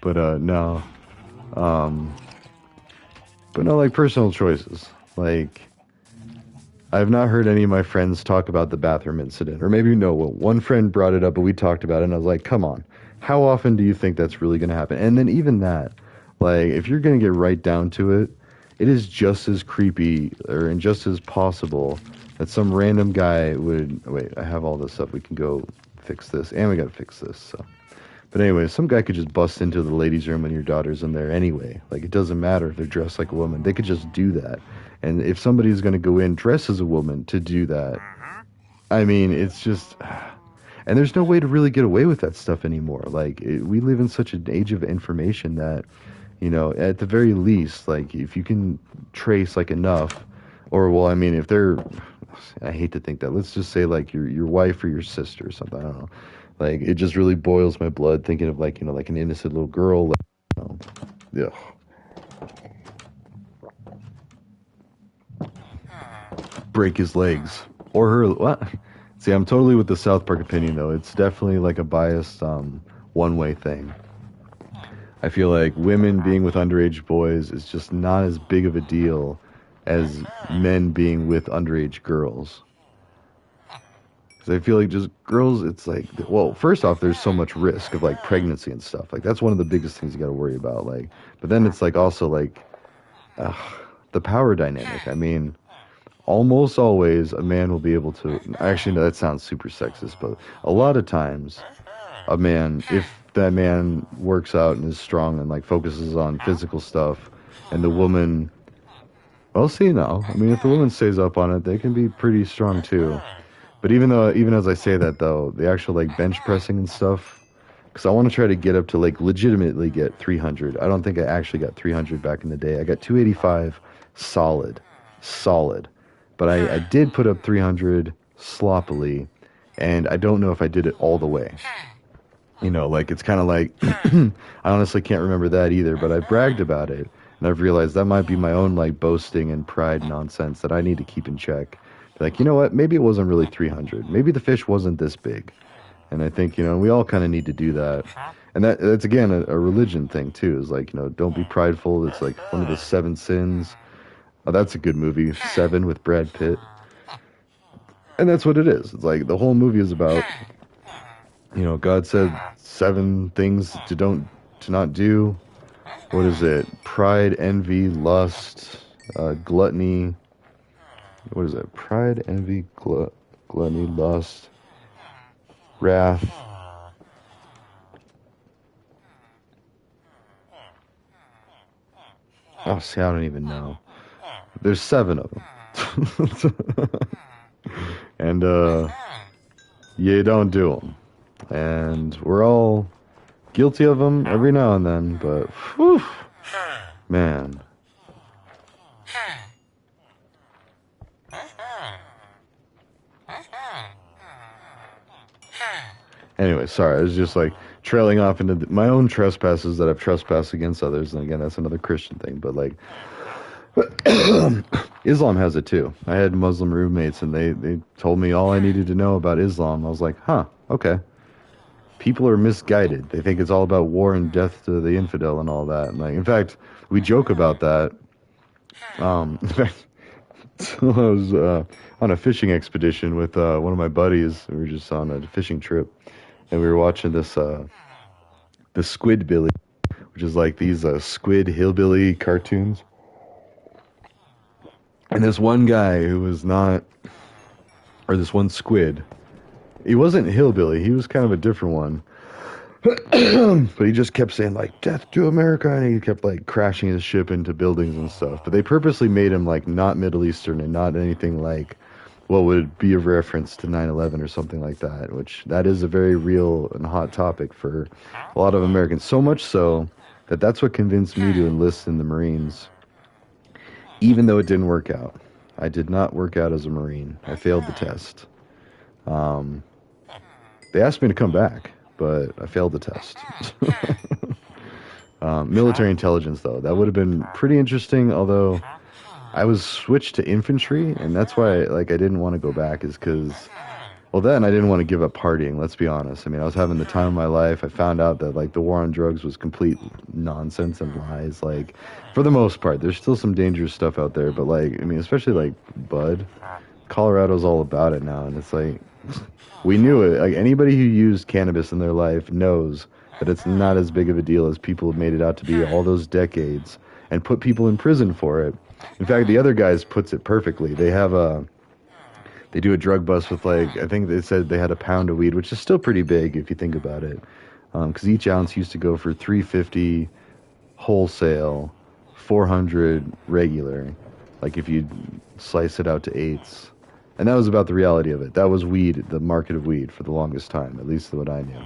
But, no. But no, like, personal choices. Like, I've not heard any of my friends talk about the bathroom incident. Or maybe, no, well, one friend brought it up, but we talked about it, and I was like, come on. How often do you think that's really going to happen? And then even that, like, if you're going to get right down to it, it is just as creepy, and just as possible, that some random guy would... Wait, I have all this up. We can go fix this, and we got to fix this, so... But anyway, some guy could just bust into the ladies' room when your daughter's in there anyway. Like, it doesn't matter if they're dressed like a woman. They could just do that. And if somebody's going to go in dressed as a woman to do that, I mean, it's just... And there's no way to really get away with that stuff anymore. Like, we live in such an age of information that, you know, at the very least, like, if you can trace, like, enough, or, well, I mean, if they're... I hate to think that. Let's just say, like, your wife or your sister or something. I don't know. Like, it just really boils my blood thinking of, like, you know, like an innocent little girl. Like, you know, break his legs. Or her, what? See, I'm totally with the South Park opinion, though. It's definitely, like, a biased, one-way thing. I feel like women being with underage boys is just not as big of a deal as men being with underage girls. Because I feel like just girls, it's like, well, first off, there's so much risk of, like, pregnancy and stuff. Like, that's one of the biggest things you got to worry about. Like, but then it's, like, also, like, the power dynamic. I mean, almost always a man will be able to... Actually, no, that sounds super sexist, but a lot of times, a man, if that man works out and is strong and, like, focuses on physical stuff, and the woman... Well, see, no. I mean, if the woman stays up on it, they can be pretty strong, too. But even as I say that, though, the actual, like, bench pressing and stuff, because I want to try to get up to, like, legitimately get 300. I don't think I actually got 300 back in the day. I got 285 solid. But I did put up 300 sloppily, and I don't know if I did it all the way. You know, like, it's kind of like, I honestly can't remember that either, but I bragged about it, and I've realized that might be my own, like, boasting and pride nonsense that I need to keep in check. Like, you know what, maybe it wasn't really 300. Maybe the fish wasn't this big. And I think, you know, we all kind of need to do that. And that's, again, a religion thing, too, is like, you know, don't be prideful. It's like one of the 7 sins. Oh, that's a good movie, 7 with Brad Pitt. And that's what it is. It's like the whole movie is about, you know, God said 7 things to not do. What is it? Pride, envy, lust, gluttony. What is it? Pride, envy, gluttony, lust, wrath. Oh, see, I don't even know. There's 7 of them. And, you don't do them. And we're all Guilty of them every now and then, but whew, man. Anyway, sorry, I was just like trailing off into my own trespasses that I've trespassed against others, and again, that's another Christian thing. But like, Islam has it too. I had Muslim roommates, and they told me all I needed to know about Islam. I was like, huh, okay. People are misguided. They think it's all about war and death to the infidel and all that. And like, in fact, we joke about that. In fact, I was on a fishing expedition with one of my buddies. We were just on a fishing trip, and we were watching the Squid Billy, which is like these squid hillbilly cartoons. And this one guy who was not, or this one squid, he wasn't hillbilly. He was kind of a different one. But he just kept saying like death to America, and he kept like crashing his ship into buildings and stuff. But they purposely made him like not Middle Eastern and not anything like what would be a reference to 9/11 or something like that, which that is a very real and hot topic for a lot of Americans. So much so that that's what convinced me to enlist in the Marines, even though it didn't work out. I did not work out as a Marine. I failed the test. They asked me to come back, but I failed the test. Military intelligence, though, that would have been pretty interesting, although I was switched to infantry, and that's why I didn't want to go back, is because, well, then I didn't want to give up partying, let's be honest. I mean, I was having the time of my life. I found out that, like, the war on drugs was complete nonsense and lies. Like, for the most part, there's still some dangerous stuff out there, but, like, I mean, especially, like, bud. Colorado's all about it now, and it's like, we knew it. Like, anybody who used cannabis in their life knows that it's not as big of a deal as people have made it out to be all those decades and put people in prison for it. In fact, the other guys puts it perfectly. They do a drug bust with, like, I think they said they had a pound of weed, which is still pretty big if you think about it. Because each ounce used to go for $3.50 wholesale, $400 regular. Like if you slice it out to eighths. And that was about the reality of it. That was weed, the market of weed for the longest time, at least what I knew.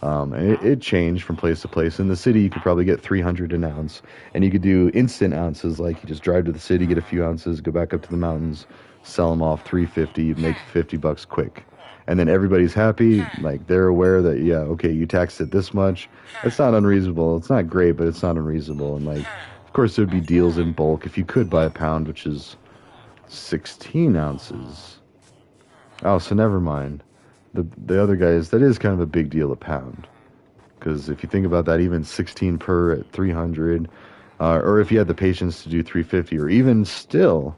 And it changed from place to place. In the city, you could probably get 300 an ounce. And you could do instant ounces, like you just drive to the city, get a few ounces, go back up to the mountains, sell them off $3.50, you'd make $50 quick. And then everybody's happy, like they're aware that, yeah, okay, you taxed it this much. It's not unreasonable. It's not great, but it's not unreasonable. And like, of course, there'd be deals in bulk. If you could buy a pound, which is 16 ounces. Oh, so never mind. The other guys, that is kind of a big deal a pound. Because if you think about that, even 16 per at 300, or if you had the patience to do 350, or even still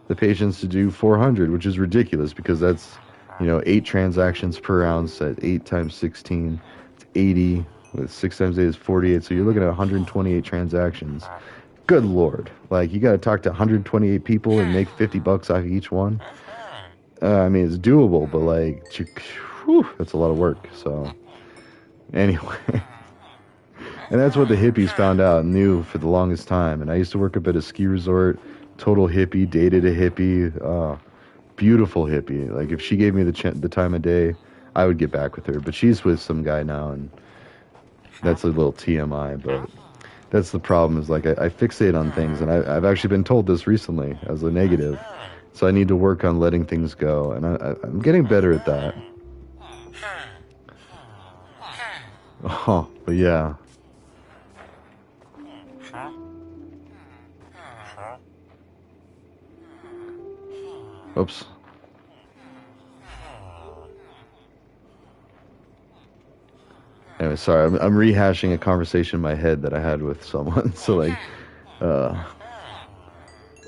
the patience to do 400, which is ridiculous because that's, 8 transactions per ounce at 8 times 16, it's 80, with 6 times 8 is 48, so you're looking at 128 transactions. Good Lord. Like, you got to talk to 128 people and make $50 off of each one. I mean, it's doable, but like, whew, that's a lot of work. So, anyway. And that's what the hippies found out and knew for the longest time. And I used to work up at a ski resort, total hippie, dated a hippie, beautiful hippie. Like, if she gave me the time of day, I would get back with her. But she's with some guy now, and that's a little TMI, but that's the problem, is like I fixate on things, and I've actually been told this recently as a negative, so I need to work on letting things go, and I'm getting better at that. Oh, but yeah. Oops. Anyway, sorry, I'm rehashing a conversation in my head that I had with someone. So like, all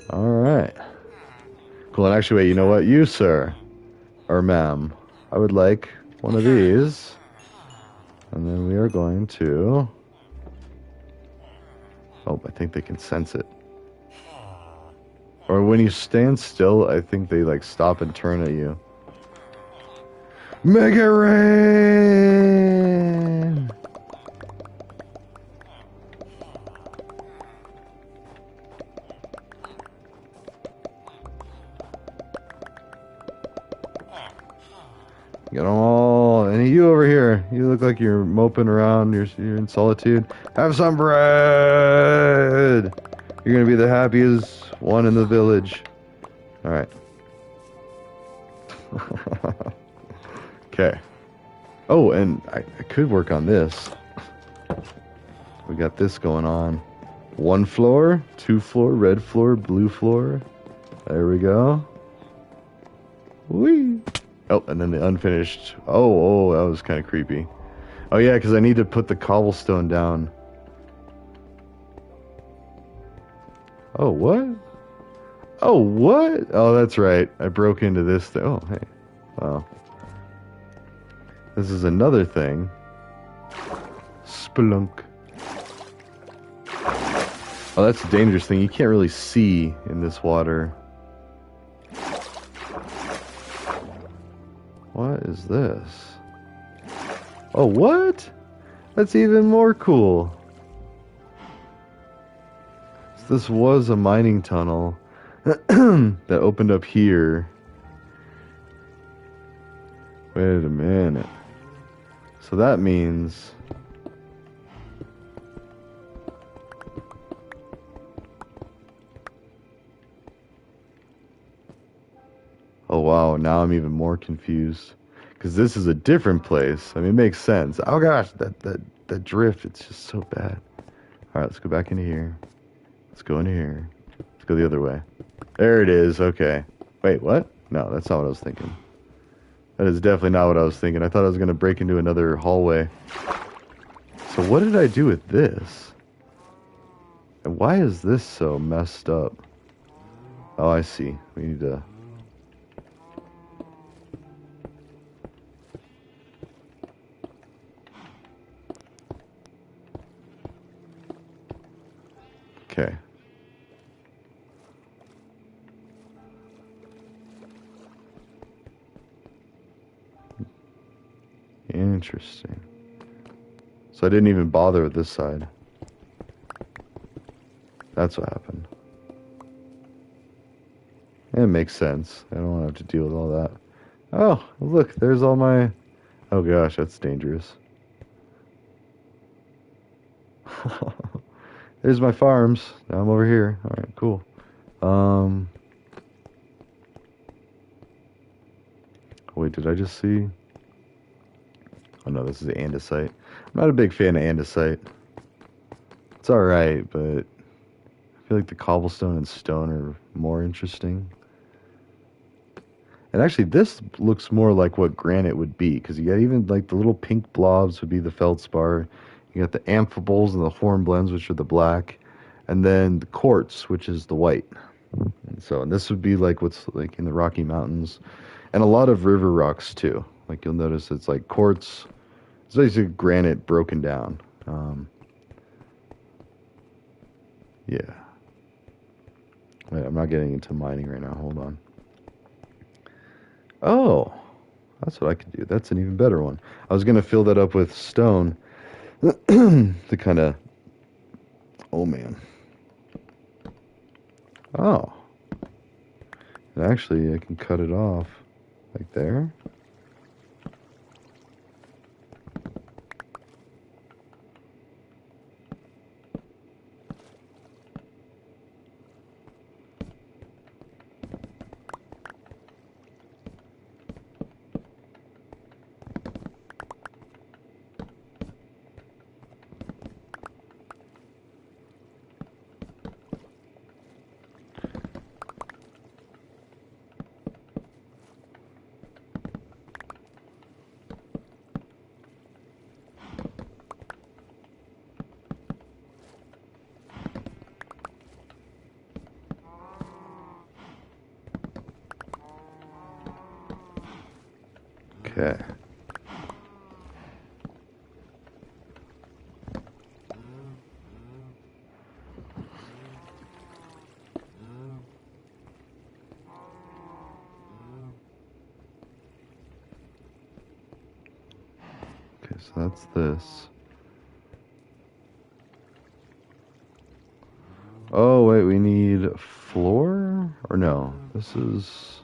right, cool. And actually, wait, you know what, you sir, or ma'am, I would like one of these, and then we are going to. Oh, I think they can sense it. Or when you stand still, I think they like stop and turn at you. Make it rain! Get them all and you over here. You look like you're moping around. You're in solitude. Have some bread. You're gonna be the happiest one in the village. All right. Okay. Oh, and I could work on this. We got this going on. 1 floor, 2 floor, red floor, blue floor. There we go. Whee! Oh, and then the unfinished. Oh, that was kind of creepy. Oh yeah, because I need to put the cobblestone down. Oh, what? Oh, what? Oh, that's right. I broke into this thing. Oh, hey. Wow. This is another thing. Spelunk. Oh, that's a dangerous thing. You can't really see in this water. What is this? Oh, what? That's even more cool. So this was a mining tunnel that opened up here. Wait a minute. So that means... Oh wow, now I'm even more confused. Because this is a different place. I mean, it makes sense. Oh gosh, that drift, it's just so bad. Alright, let's go back into here. Let's go into here. Let's go the other way. There it is, okay. Wait, what? No, that's not what I was thinking. That is definitely not what I was thinking. I thought I was going to break into another hallway. So what did I do with this? And why is this so messed up? Oh, I see. We need to... Okay. Interesting. So I didn't even bother with this side. That's what happened. It makes sense. I don't want to have to deal with all that. Oh, look, there's all my... Oh gosh, that's dangerous. There's my farms. Now I'm over here. Alright, cool. Wait, did I just see... Oh no, this is andesite. I'm not a big fan of andesite. It's alright, but I feel like the cobblestone and stone are more interesting. And actually, this looks more like what granite would be, because you got even like the little pink blobs would be the feldspar. You got the amphiboles and the hornblends, which are the black, and then the quartz, which is the white. And this would be like what's like in the Rocky Mountains, and a lot of river rocks too. Like you'll notice it's like quartz. It's basically granite broken down. Yeah. Wait, I'm not getting into mining right now. Hold on. Oh, that's what I could do. That's an even better one. I was going to fill that up with stone to kind of... Oh, man. Oh. And actually, I can cut it off like there. Okay. Okay, so that's this. Oh, wait, we need floor? Or no, this is...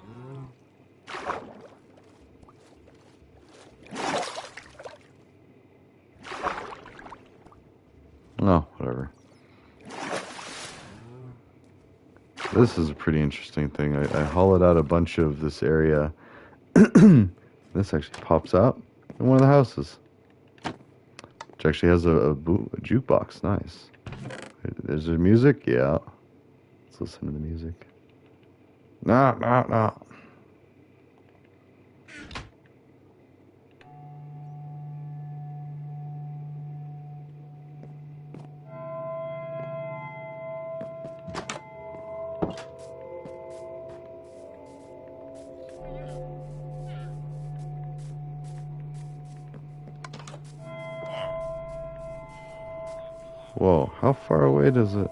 Oh, whatever. This is a pretty interesting thing. I hollowed out a bunch of this area. This actually pops out in one of the houses. Which actually has a jukebox. Nice. Is there music? Yeah. Let's listen to the music. No, no, no. Whoa, how far away does it...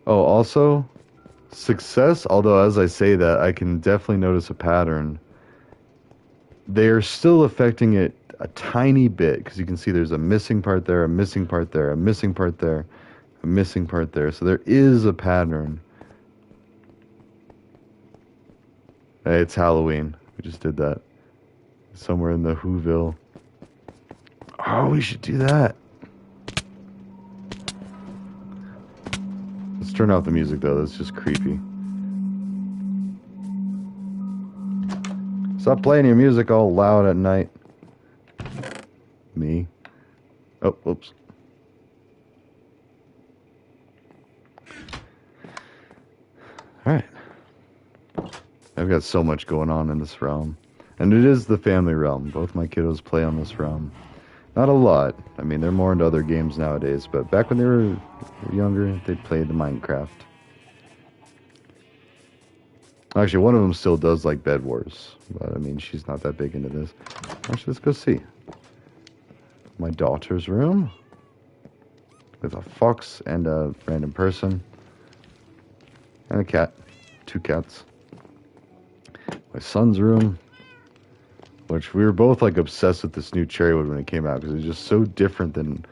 Oh, also, success, although as I say that, I can definitely notice a pattern. They are still affecting it a tiny bit, because you can see there's a missing part there, a missing part there, a missing part there, a missing part there. So there is a pattern. Hey, it's Halloween. We just did that. Somewhere in the Whoville. Oh, we should do that. Let's turn off the music, though. That's just creepy. Stop playing your music all loud at night. Me. Oh, whoops. Alright. I've got so much going on in this realm. And it is the family realm. Both my kiddos play on this realm. Not a lot. I mean, they're more into other games nowadays. But back when they were younger, they played the Minecraft. Actually, one of them still does like Bed Wars. But, I mean, she's not that big into this. Actually, let's go see. My daughter's room. With a fox and a random person. And a cat. 2 cats. My son's room. Which we were both like obsessed with this new cherrywood when it came out. Because it was just so different than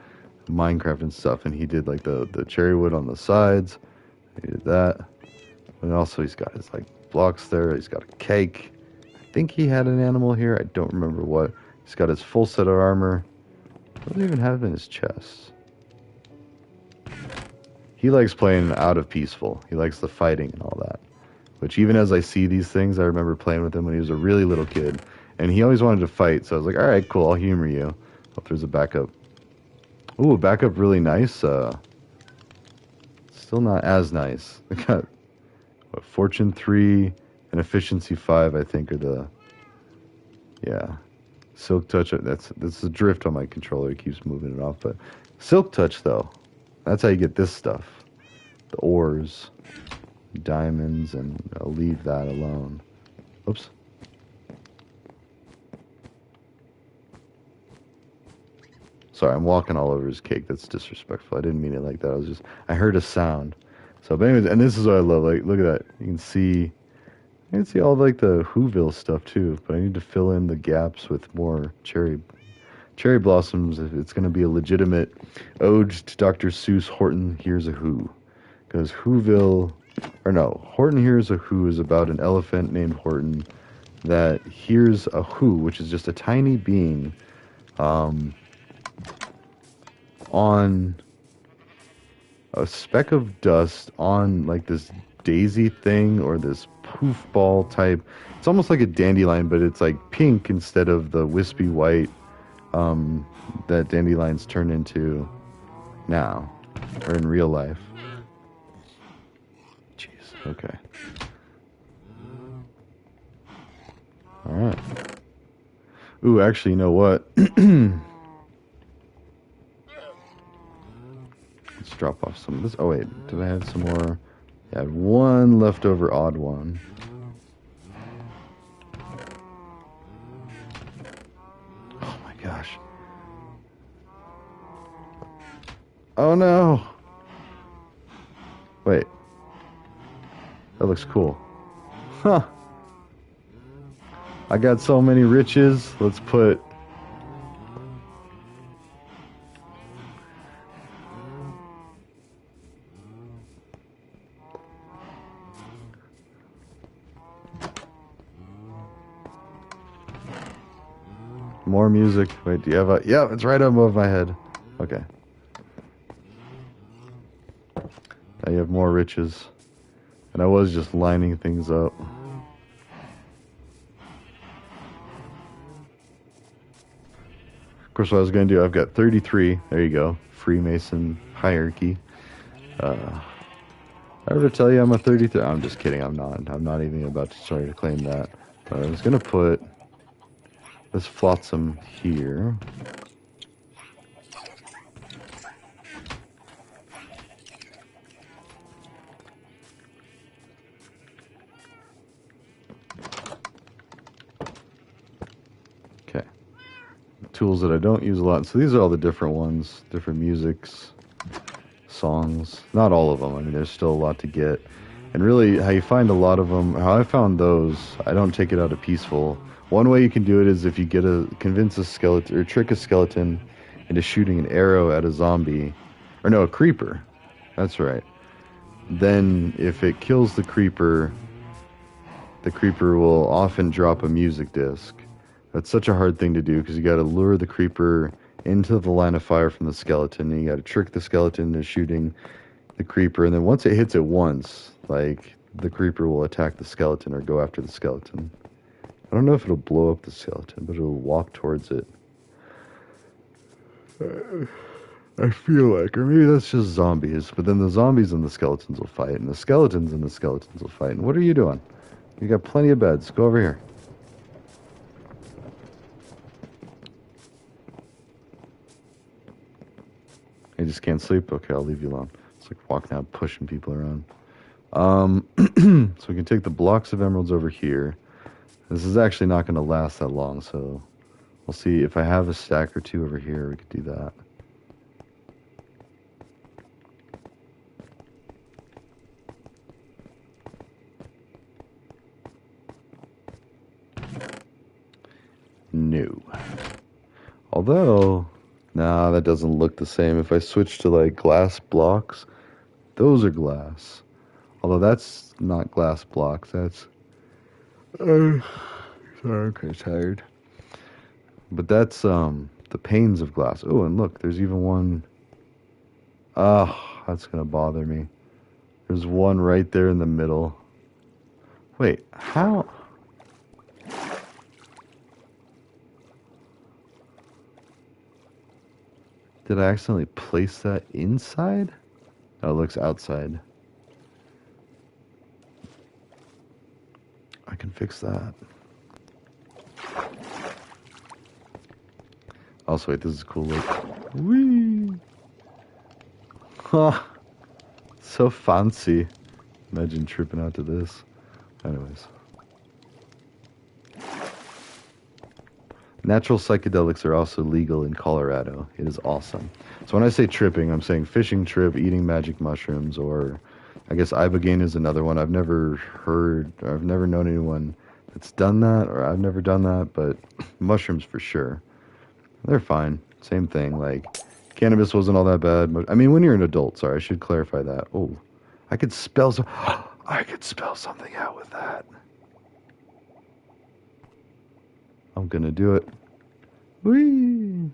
Minecraft and stuff. And he did like the cherrywood on the sides. He did that. And also he's got his like blocks there. He's got a cake. I think he had an animal here. I don't remember what. He's got his full set of armor. What does he even have in his chest? He likes playing out of peaceful. He likes the fighting and all that. Which even as I see these things, I remember playing with him when he was a really little kid. And he always wanted to fight. So I was like, alright, cool, I'll humor you. Hope there's a backup. Ooh, a backup really nice. Still not as nice. I got what, Fortune 3 and Efficiency 5, I think, are the... Yeah. Silk Touch, that's the drift on my controller. It keeps moving it off. But Silk Touch, though, that's how you get this stuff. The ores, diamonds, and I'll leave that alone. Oops. Sorry, I'm walking all over his cake. That's disrespectful. I didn't mean it like that. I heard a sound. So, but anyways, and this is what I love. Like, look at that. You can see all like the Whoville stuff too. But I need to fill in the gaps with more cherry blossoms. If it's going to be a legitimate ode to Dr. Seuss, Horton Hears a Who, because Horton Hears a Who is about an elephant named Horton that hears a who, which is just a tiny being, on a speck of dust on like this daisy thing or this poof ball type. It's almost like a dandelion, but it's like pink instead of the wispy white that dandelions turn into now or in real life. Jeez. Okay. All right. Ooh, actually, you know what? Let's drop off some of this. Oh wait, did I have some more? Yeah, I had one leftover odd one. Oh my gosh. Oh no. Wait. That looks cool. Huh. I got so many riches. Let's put... more music. Wait, do you have a... Yeah, it's right above my head. Okay. Now you have more riches. And I was just lining things up. Of course, what I was going to do, I've got 33. There you go. Freemason hierarchy. I ever tell you I'm a 33? I'm just kidding. I'm not. I'm not even about to try to claim that. But I was going to put this flotsam here. Okay. Tools that I don't use a lot. So these are all the different ones, different musics, songs. Not all of them. I mean, there's still a lot to get. And really, how you find a lot of them, how I found those, I don't take it out of peaceful. One way you can do it is if you convince a skeleton, or trick a skeleton into shooting an arrow at a zombie, or no, a creeper. That's right. Then, if it kills the creeper will often drop a music disc. That's such a hard thing to do because you got to lure the creeper into the line of fire from the skeleton, and you got to trick the skeleton into shooting the creeper, and then once it hits it once, like, the creeper will attack the skeleton or go after the skeleton. I don't know if it'll blow up the skeleton, but it'll walk towards it. I feel like, or maybe that's just zombies, but then the zombies and the skeletons will fight, and the skeletons and the skeletons will fight. And what are you doing? You got plenty of beds. Go over here. You just can't sleep? Okay, I'll leave you alone. It's like walking out, pushing people around. So we can take the blocks of emeralds over here. This is actually not going to last that long, so we'll see if I have a stack or two over here. We could do that. No. Although, nah, that doesn't look the same. If I switch to like glass blocks, those are glass. Although that's not glass blocks, that's... sorry, I'm kind of tired. But that's the panes of glass. Oh, and look, there's even one... Oh, that's going to bother me. There's one right there in the middle. Wait, how... Did I accidentally place that inside? Oh, it looks outside. I can fix that. Also, wait, this is cool. Look. Whee! Huh. So fancy. Imagine tripping out to this. Anyways. Natural psychedelics are also legal in Colorado. It is awesome. So when I say tripping, I'm saying fishing trip, eating magic mushrooms, or I guess ibogaine is another one. I've never heard, or I've never known anyone that's done that, or I've never done that, but mushrooms for sure. They're fine. Same thing. Like, cannabis wasn't all that bad. But, I mean, when you're an adult, sorry, I should clarify that. Oh, I could spell I could spell something out with that. I'm gonna do it. Whee!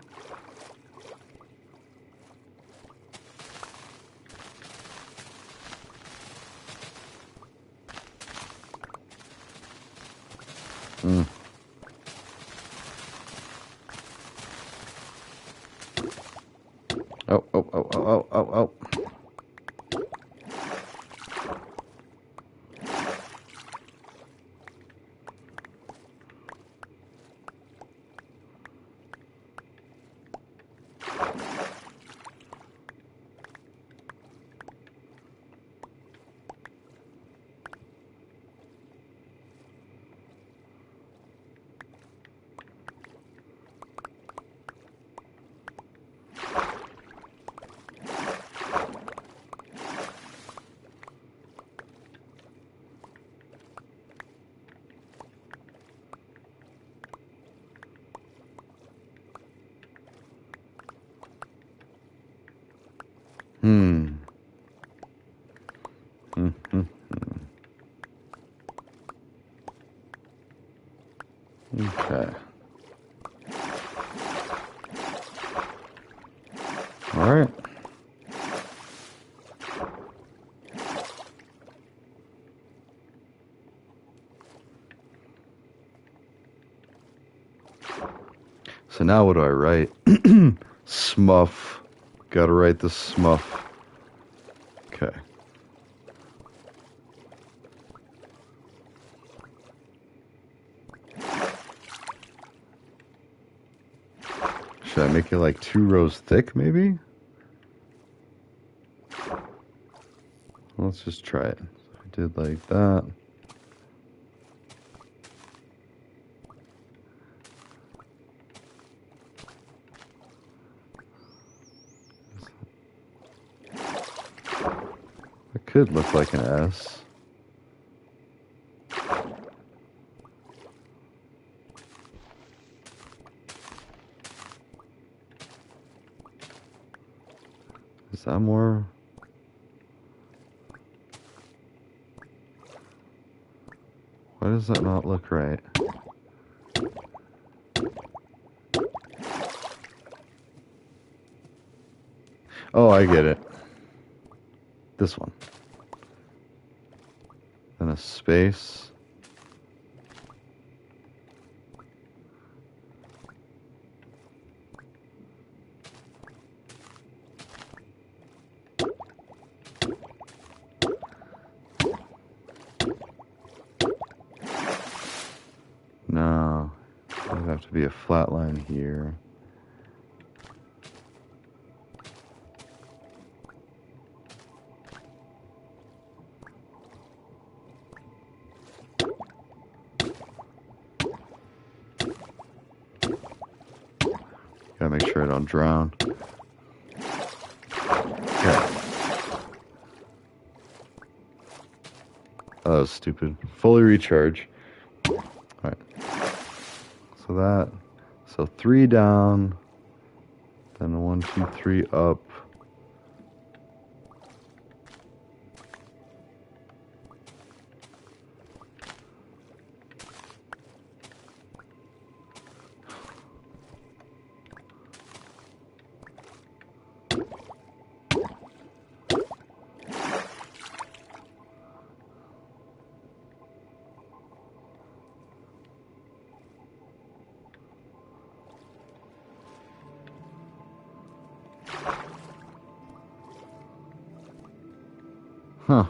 Mm. Oh, oh, oh, oh, oh, oh, oh. Hmm. Mm-hmm. Okay. So now what do I write? Smuff. Gotta write the smuff. Okay. Should I make it like 2 rows thick, maybe? Let's just try it. So I did like that. It could look like an S. Is that more? Why does that not look right? Oh, I get it. This one. Then a space. No, it would have to be a flat line here. Gotta make sure I don't drown. Okay. Oh, that was stupid. Fully recharge. Alright. So 3 down, then 1, 2, 3 up. Huh.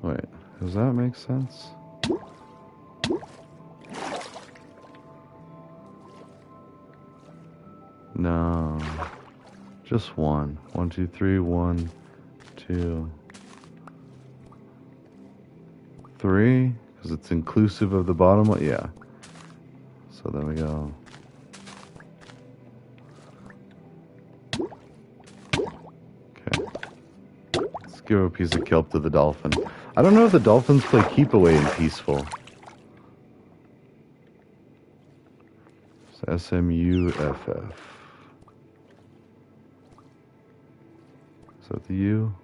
Wait, does that make sense? No. Just 1. 1, 2, 3, 1, 2, 3. Because it's inclusive of the bottom one? Yeah. So then we go. Okay. Let's give a piece of kelp to the dolphin. I don't know if the dolphins play keep away in Peaceful. So SMUFF. Is that the U?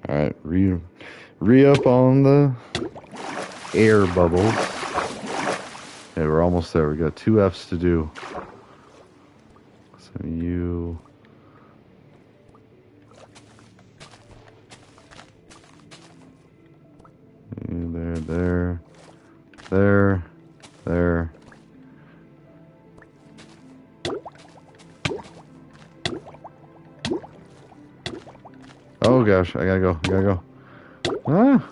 Alright, re-up on the air bubbles. Okay, we're almost there. We got 2 F's to do. So U. There. Oh gosh, I gotta go. Ah!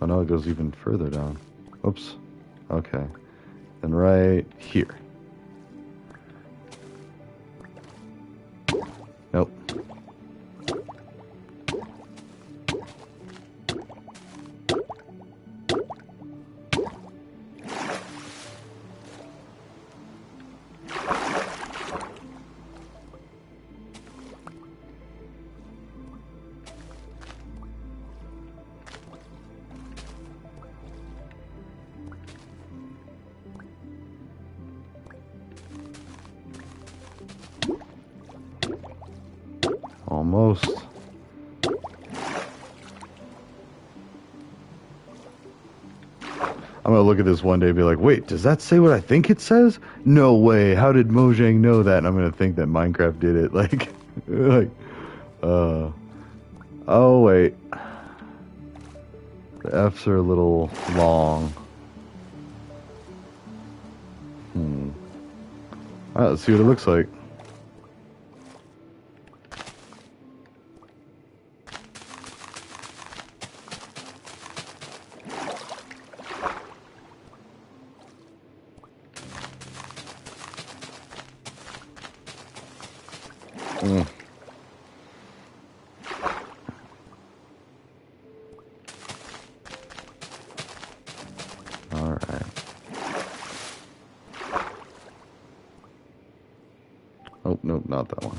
Oh no, it goes even further down. Oops. Okay. Then right here. Nope. Almost. I'm gonna look at this one day and be like, wait, does that say what I think it says? No way. How did Mojang know that? And I'm gonna think that Minecraft did it. Like, like, oh wait. The F's are a little long. Alright, let's see what it looks like. Alright. Oh, nope, not that one.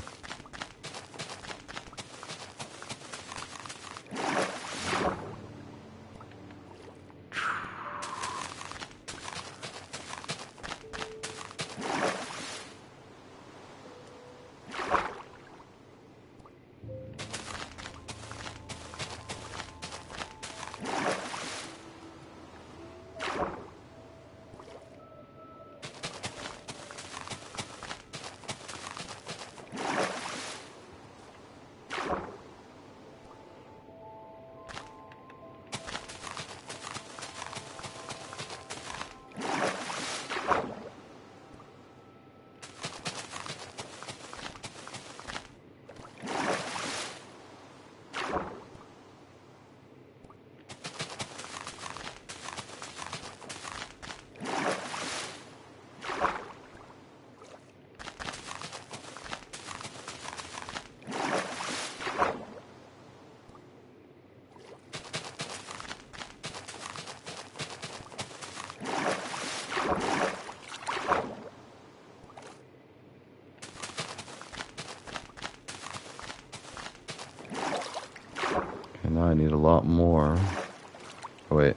Now I need a lot more. Oh, wait.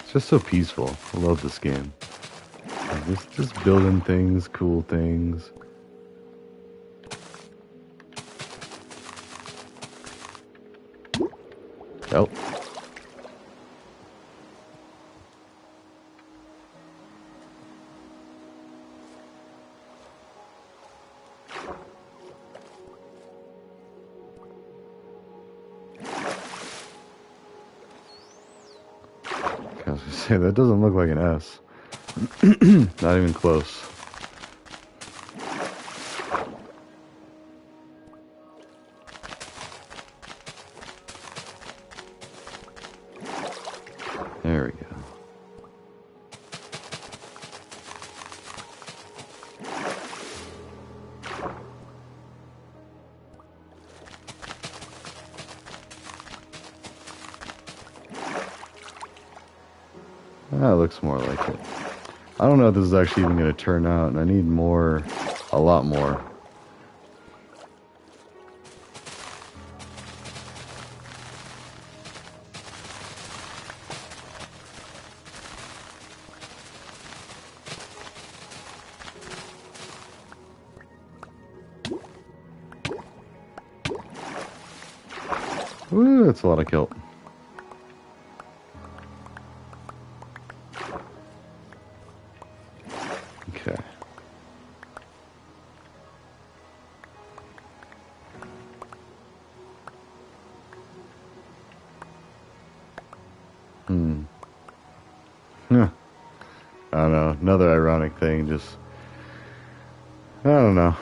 It's just so peaceful. I love this game. Just building things, cool things. Oh. I was gonna say, that doesn't look like an S. Not even close. There we go. That looks more like it. I don't know if this is actually even going to turn out, and I need more, a lot more. Ooh, that's a lot of kelp. Okay. another ironic thing. Just, I don't know.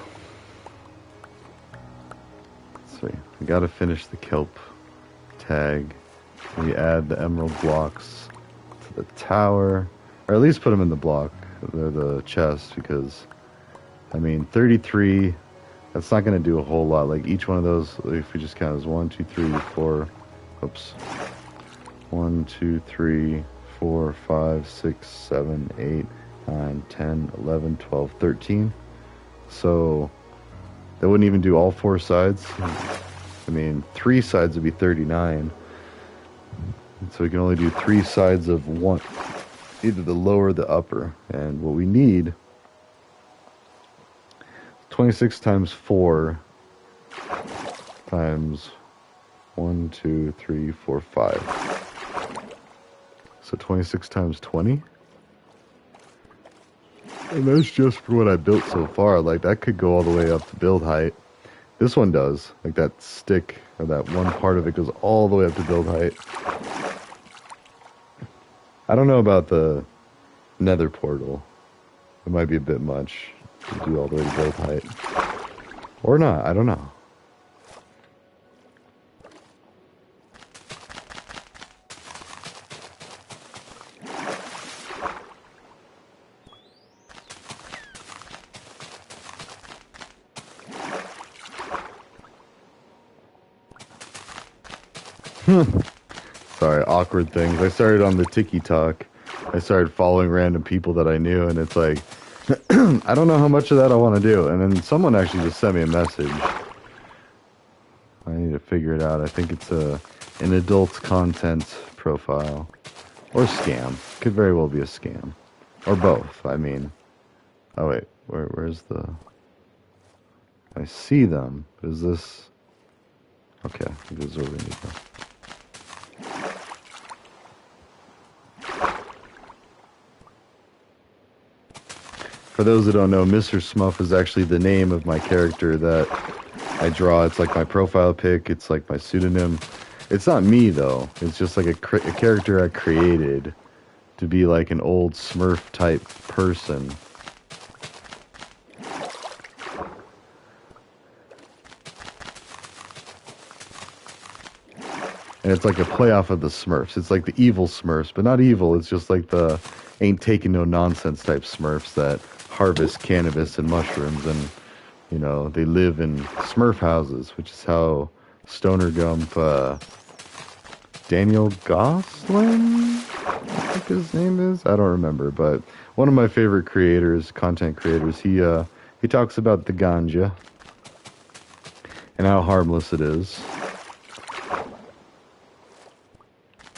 Let's see. We gotta finish the kelp tag. We add the emerald blocks to the tower, or at least put them in the block, the chest, because, I mean, 33, that's not going to do a whole lot. Like, each one of those, if we just count as 1, 2, 3, 4, oops, 1, 2, 3, 4, 5, 6, 7, 8, 9, 10, 11, 12, 13. So, that wouldn't even do all 4 sides. I mean, 3 sides would be 39. So we can only do 3 sides of one, either the lower or the upper. And what we need, 26 times 4 times 1, 2, 3, 4, 5. So 26 times 20. And that's just for what I built so far. Like, that could go all the way up to build height. This one does. Like, that stick, or that one part of it goes all the way up to build height. I don't know about the nether portal. It might be a bit much to do all the way to build height. Or not, I don't know. Sorry, awkward things. I started on the TikTok. I started following random people that I knew, and it's like, I don't know how much of that I want to do. And then someone actually just sent me a message. I need to figure it out. I think it's an adult content profile. Or scam. Could very well be a scam. Or both, I mean. Oh wait, where's the... I see them. Is this... Okay, this is where we need to go. For those that don't know, Mr. Smuff is actually the name of my character that I draw. It's like my profile pic. It's like my pseudonym. It's not me, though. It's just like a character I created to be like an old Smurf-type person. And it's like a playoff of the Smurfs. It's like the evil Smurfs, but not evil. It's just like the ain't taking no nonsense type Smurfs that harvest cannabis and mushrooms, and, you know, they live in Smurf houses, which is how Stoner Gump, Daniel Gosling, I think his name is? I don't remember, but one of my favorite creators, content creators, he talks about the ganja and how harmless it is.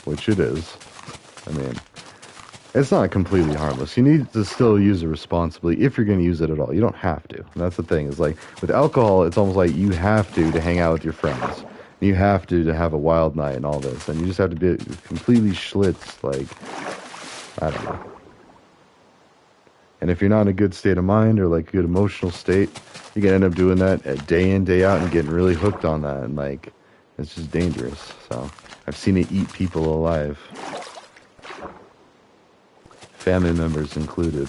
Which it is. I mean, it's not completely harmless. You need to still use it responsibly if you're going to use it at all. You don't have to. And that's the thing. Is like with alcohol, it's almost like you have to hang out with your friends. You have to have a wild night and all this. And you just have to be completely schlitz. Like, I don't know. And if you're not in a good state of mind or like a good emotional state, you can end up doing that day in, day out and getting really hooked on that. And like, it's just dangerous. So I've seen it eat people alive. Family members included.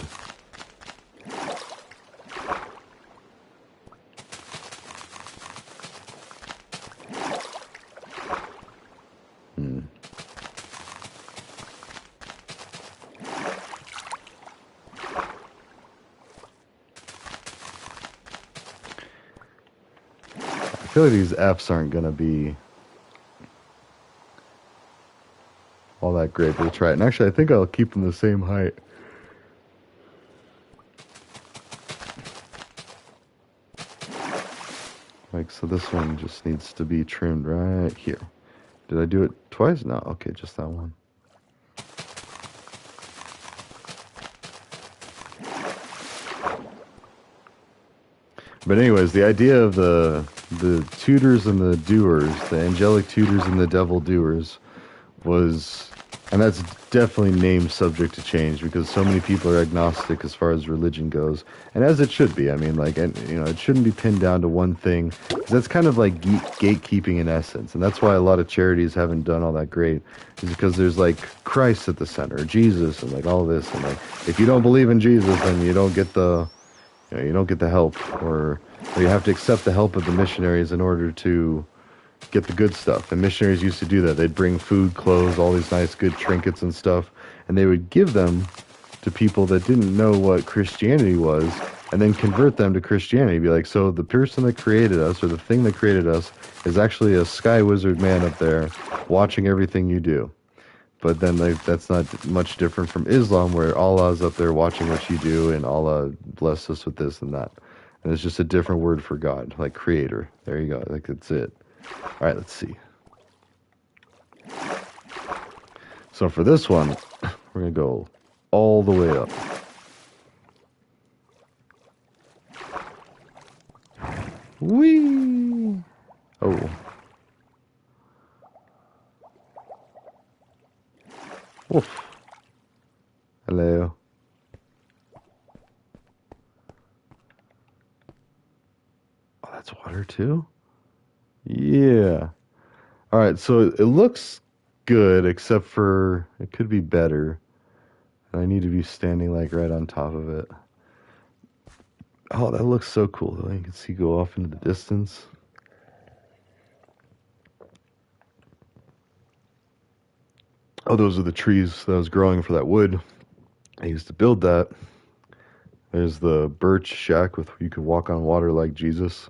I feel like these Fs aren't going to be all that great, but we'll try it. And actually, I think I'll keep them the same height. Like, so this one just needs to be trimmed right here. Did I do it twice? No, okay, just that one. But anyways, the idea of the tutors and the doers, the angelic tutors and the devil doers, was And that's definitely named subject to change because so many people are agnostic as far as religion goes, and as it should be. I mean, like, and you know, it shouldn't be pinned down to one thing. 'Cause that's kind of like gatekeeping in essence, and that's why a lot of charities haven't done all that great. Is because there's like Christ at the center, Jesus, and like all this, and like if you don't believe in Jesus, then you don't get the, you know, you don't get the help, or you have to accept the help of the missionaries in order to get the good stuff. And missionaries used to do that. They'd bring food, clothes, all these nice good trinkets and stuff, and they would give them to people that didn't know what Christianity was, and then convert them to Christianity. Be like, so the person that created us, or the thing that created us, is actually a sky wizard man up there watching everything you do. But then like, that's not much different from Islam, where Allah's up there watching what you do, and Allah bless us with this and that. And it's just a different word for God, like creator. There you go. Like, that's it. All right, let's see. So for this one, we're going to go all the way up. Whee! Oh. Woof. Hello. Oh, that's water too? Yeah. All right, so it looks good, except for it could be better. And I need to be standing like right on top of it. Oh, that looks so cool though. You can see go off into the distance. Oh, those are the trees that was growing for that wood. I used to build that. There's the birch shack with you could walk on water like Jesus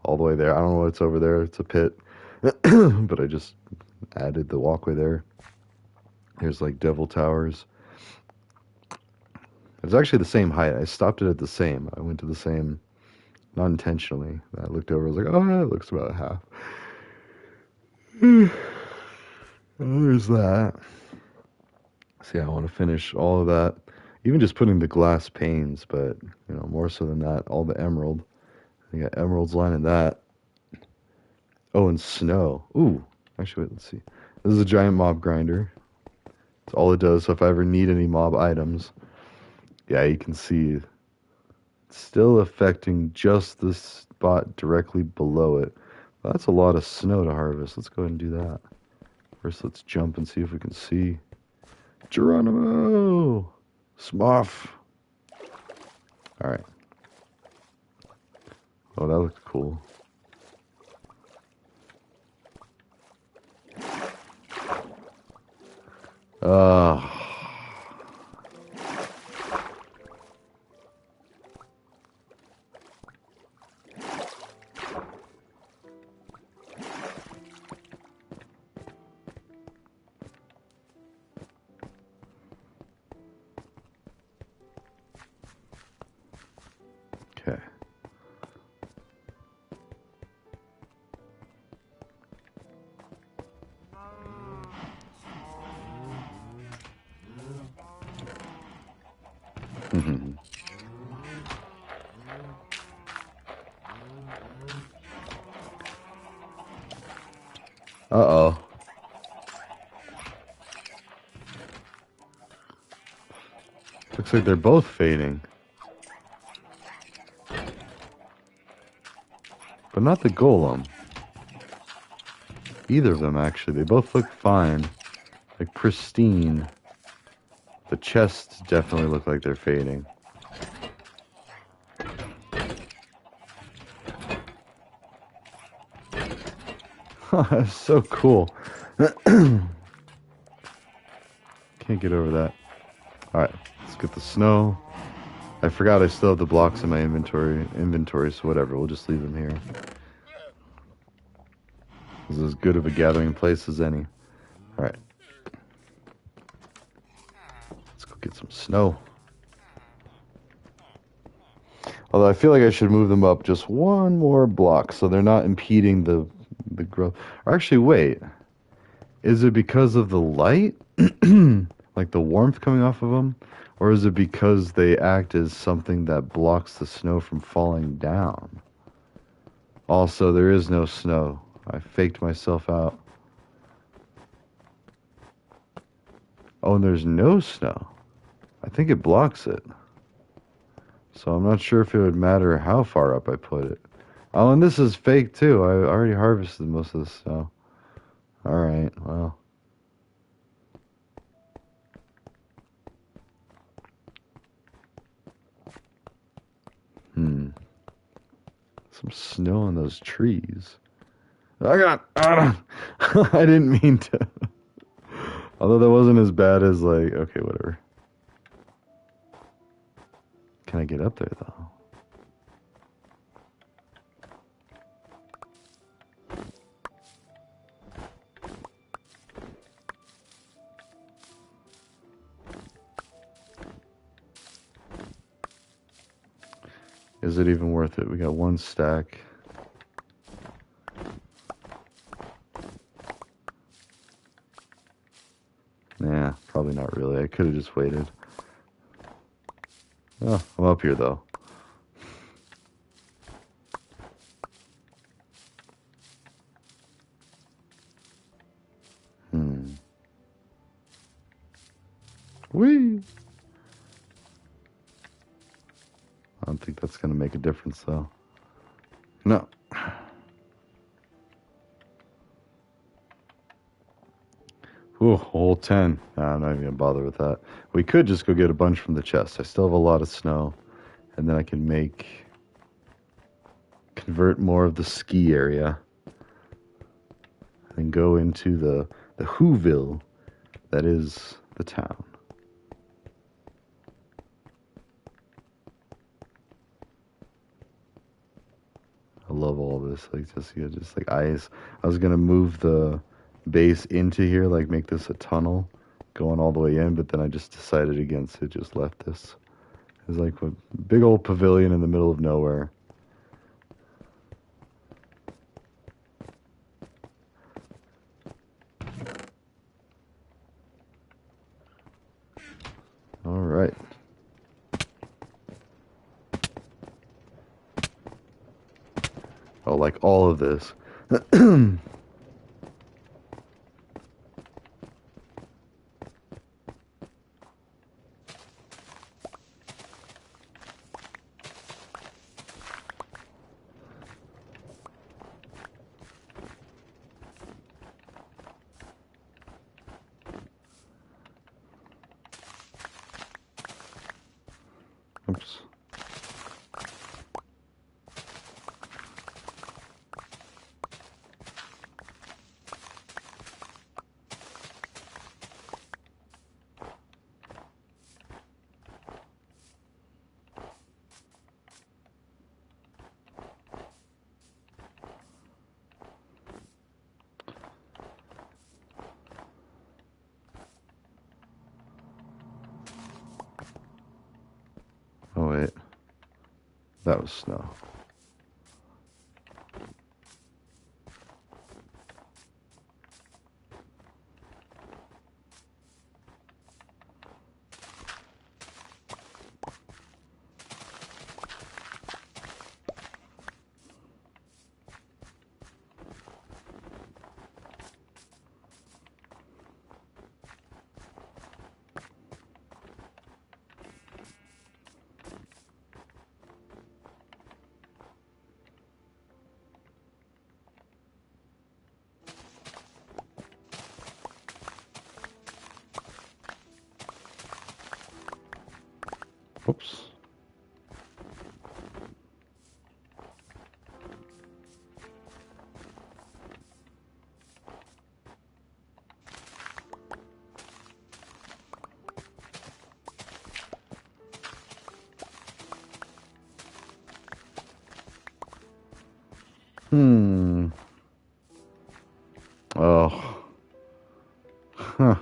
all the way there. I don't know what's over there. It's a pit. But I just added the walkway there. There's like devil towers. It's actually the same height. I stopped it at the same. I went to the same, not intentionally. I looked over. I was like, oh, yeah, it looks about half. There's that. See, I want to finish all of that. Even just putting the glass panes, but you know, more so than that, all the emerald. I got emeralds lining that. Oh, and snow. Ooh, actually, wait, let's see. This is a giant mob grinder. That's all it does. So if I ever need any mob items, yeah, you can see it's still affecting just the spot directly below it. Well, that's a lot of snow to harvest. Let's go ahead and do that. First, let's jump and see if we can see Geronimo! Smuff! Alright. Oh, that looks cool. Uh, okay. Uh-oh. Looks like they're both fading. But not the golem. Either of them, actually. They both look fine. Like, pristine. The chests definitely look like they're fading. That's so cool. Can't get over that. Alright, let's get the snow. I forgot I still have the blocks in my inventory, so whatever, we'll just leave them here. This is as good of a gathering place as any. Alright. Let's go get some snow. Although I feel like I should move them up just one more block so they're not impeding the growth. Or actually, wait. Is it because of the light? Like the warmth coming off of them? Or is it because they act as something that blocks the snow from falling down? Also, there is no snow. I faked myself out. Oh, and there's no snow. I think it blocks it. So I'm not sure if it would matter how far up I put it. Oh, and this is fake too. I already harvested most of the snow. Alright, well. Some snow on those trees. I got. I didn't mean to. Although that wasn't as bad as like. Okay, whatever. Can I get up there though? Is it even worth it? We got one stack. Nah, probably not really. I could have just waited. Oh, I'm up here though. Whee! I don't think that's gonna make a difference though. No. Ooh, whole 10. Nah, I'm not even gonna bother with that. We could just go get a bunch from the chest. I still have a lot of snow. And then I can convert more of the ski area. And go into the Whoville that is the town. I love all this. Like, just like ice. I was gonna move the base into here, like make this a tunnel going all the way in, but then I just decided against it, just left this. It's like a big old pavilion in the middle of nowhere. All right. Oh, like all of this. Oops. Oh, wait. That was snow. Oops. Oh. Huh.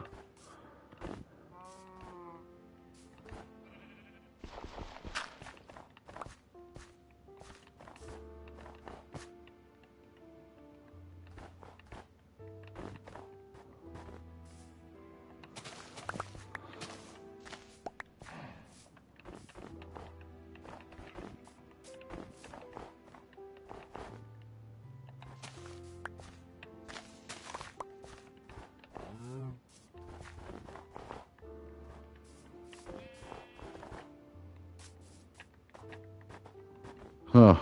Huh.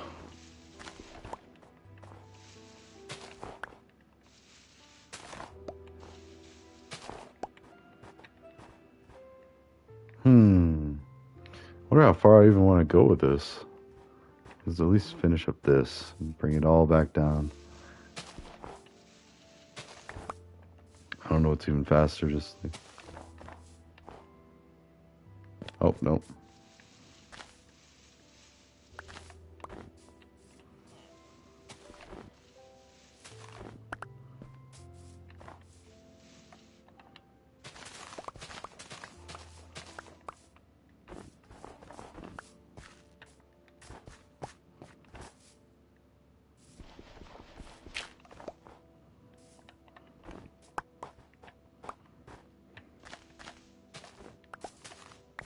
Hmm. Wonder how far I even want to go with this. Let's at least finish up this and bring it all back down. I don't know what's even faster. Just oh no.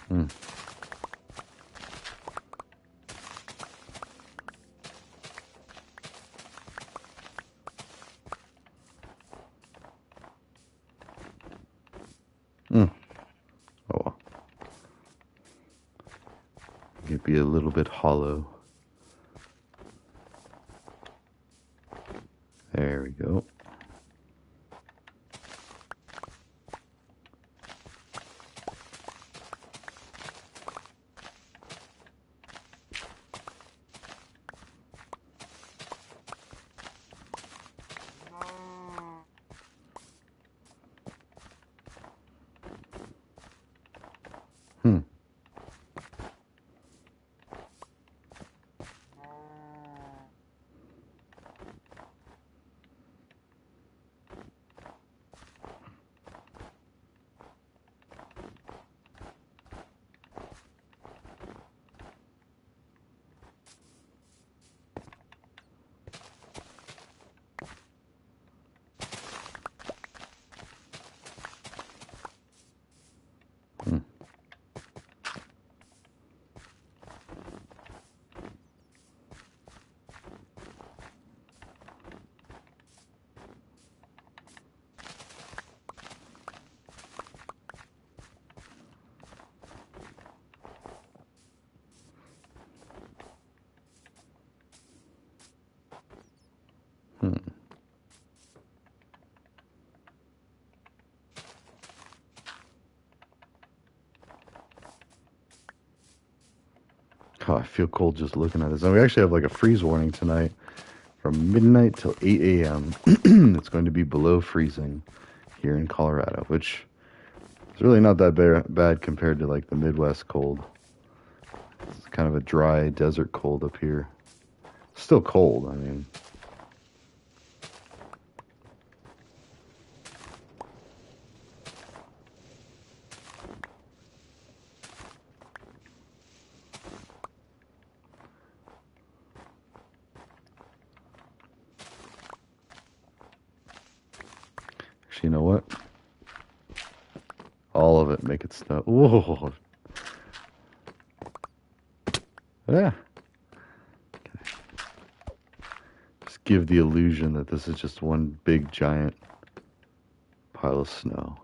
Hmm. Hmm. Oh well. It'd be a little bit hollow. There we go. Hmm. Hmm. Hmm. Oh, I feel cold just looking at this. And we actually have like a freeze warning tonight from midnight till 8 a.m. It's going to be below freezing here in Colorado, which is really not that bad compared to like the Midwest cold. It's kind of a dry desert cold up here. Still cold, I mean. Actually, you know what? All of it, make it snow. Whoa. Yeah. Just give the illusion that this is just one big giant pile of snow.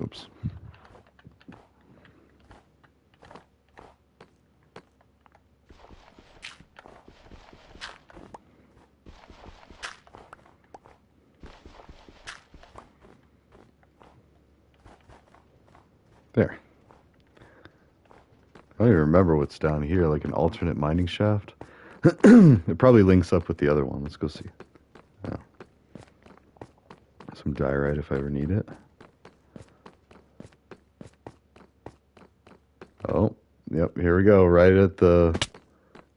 Oops. There. I don't even remember what's down here, like an alternate mining shaft. It probably links up with the other one. Let's go see. Oh. Some diorite if I ever need it. Oh, yep, here we go. Right at the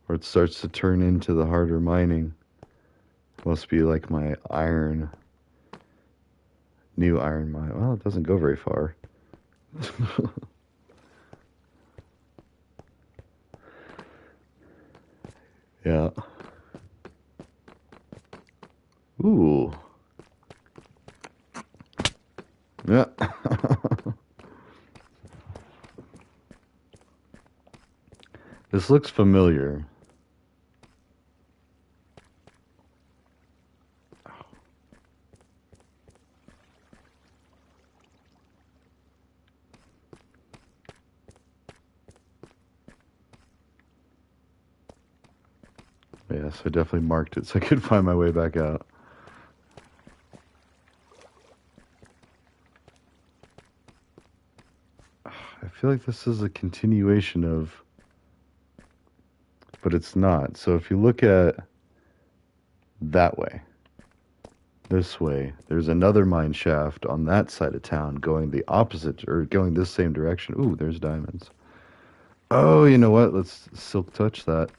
where it starts to turn into the harder mining. Must be like my new iron mine. Well, it doesn't go very far. Yeah. Ooh. Yeah. This looks familiar. Yes, I definitely marked it so I could find my way back out. I feel like this is a continuation of, but it's not. So if you look at that way, this way, there's another mine shaft on that side of town going the opposite, or going this same direction. Ooh, there's diamonds. Oh, you know what? Let's silk touch that.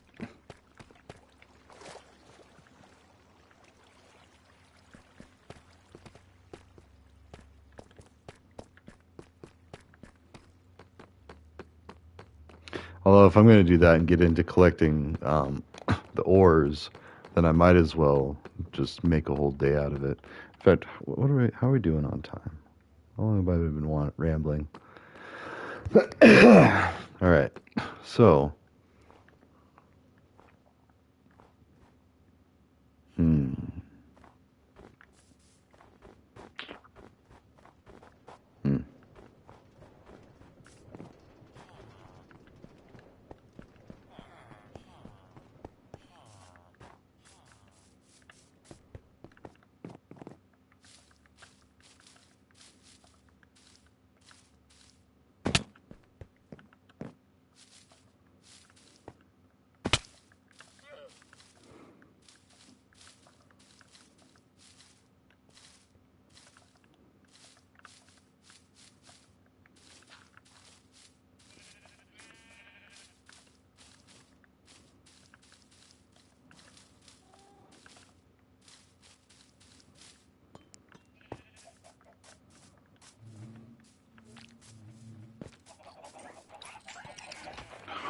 Although if I'm going to do that and get into collecting the ores, then I might as well just make a whole day out of it. In fact, how are we doing on time? How long have I been rambling? All right. So, hmm. Hmm.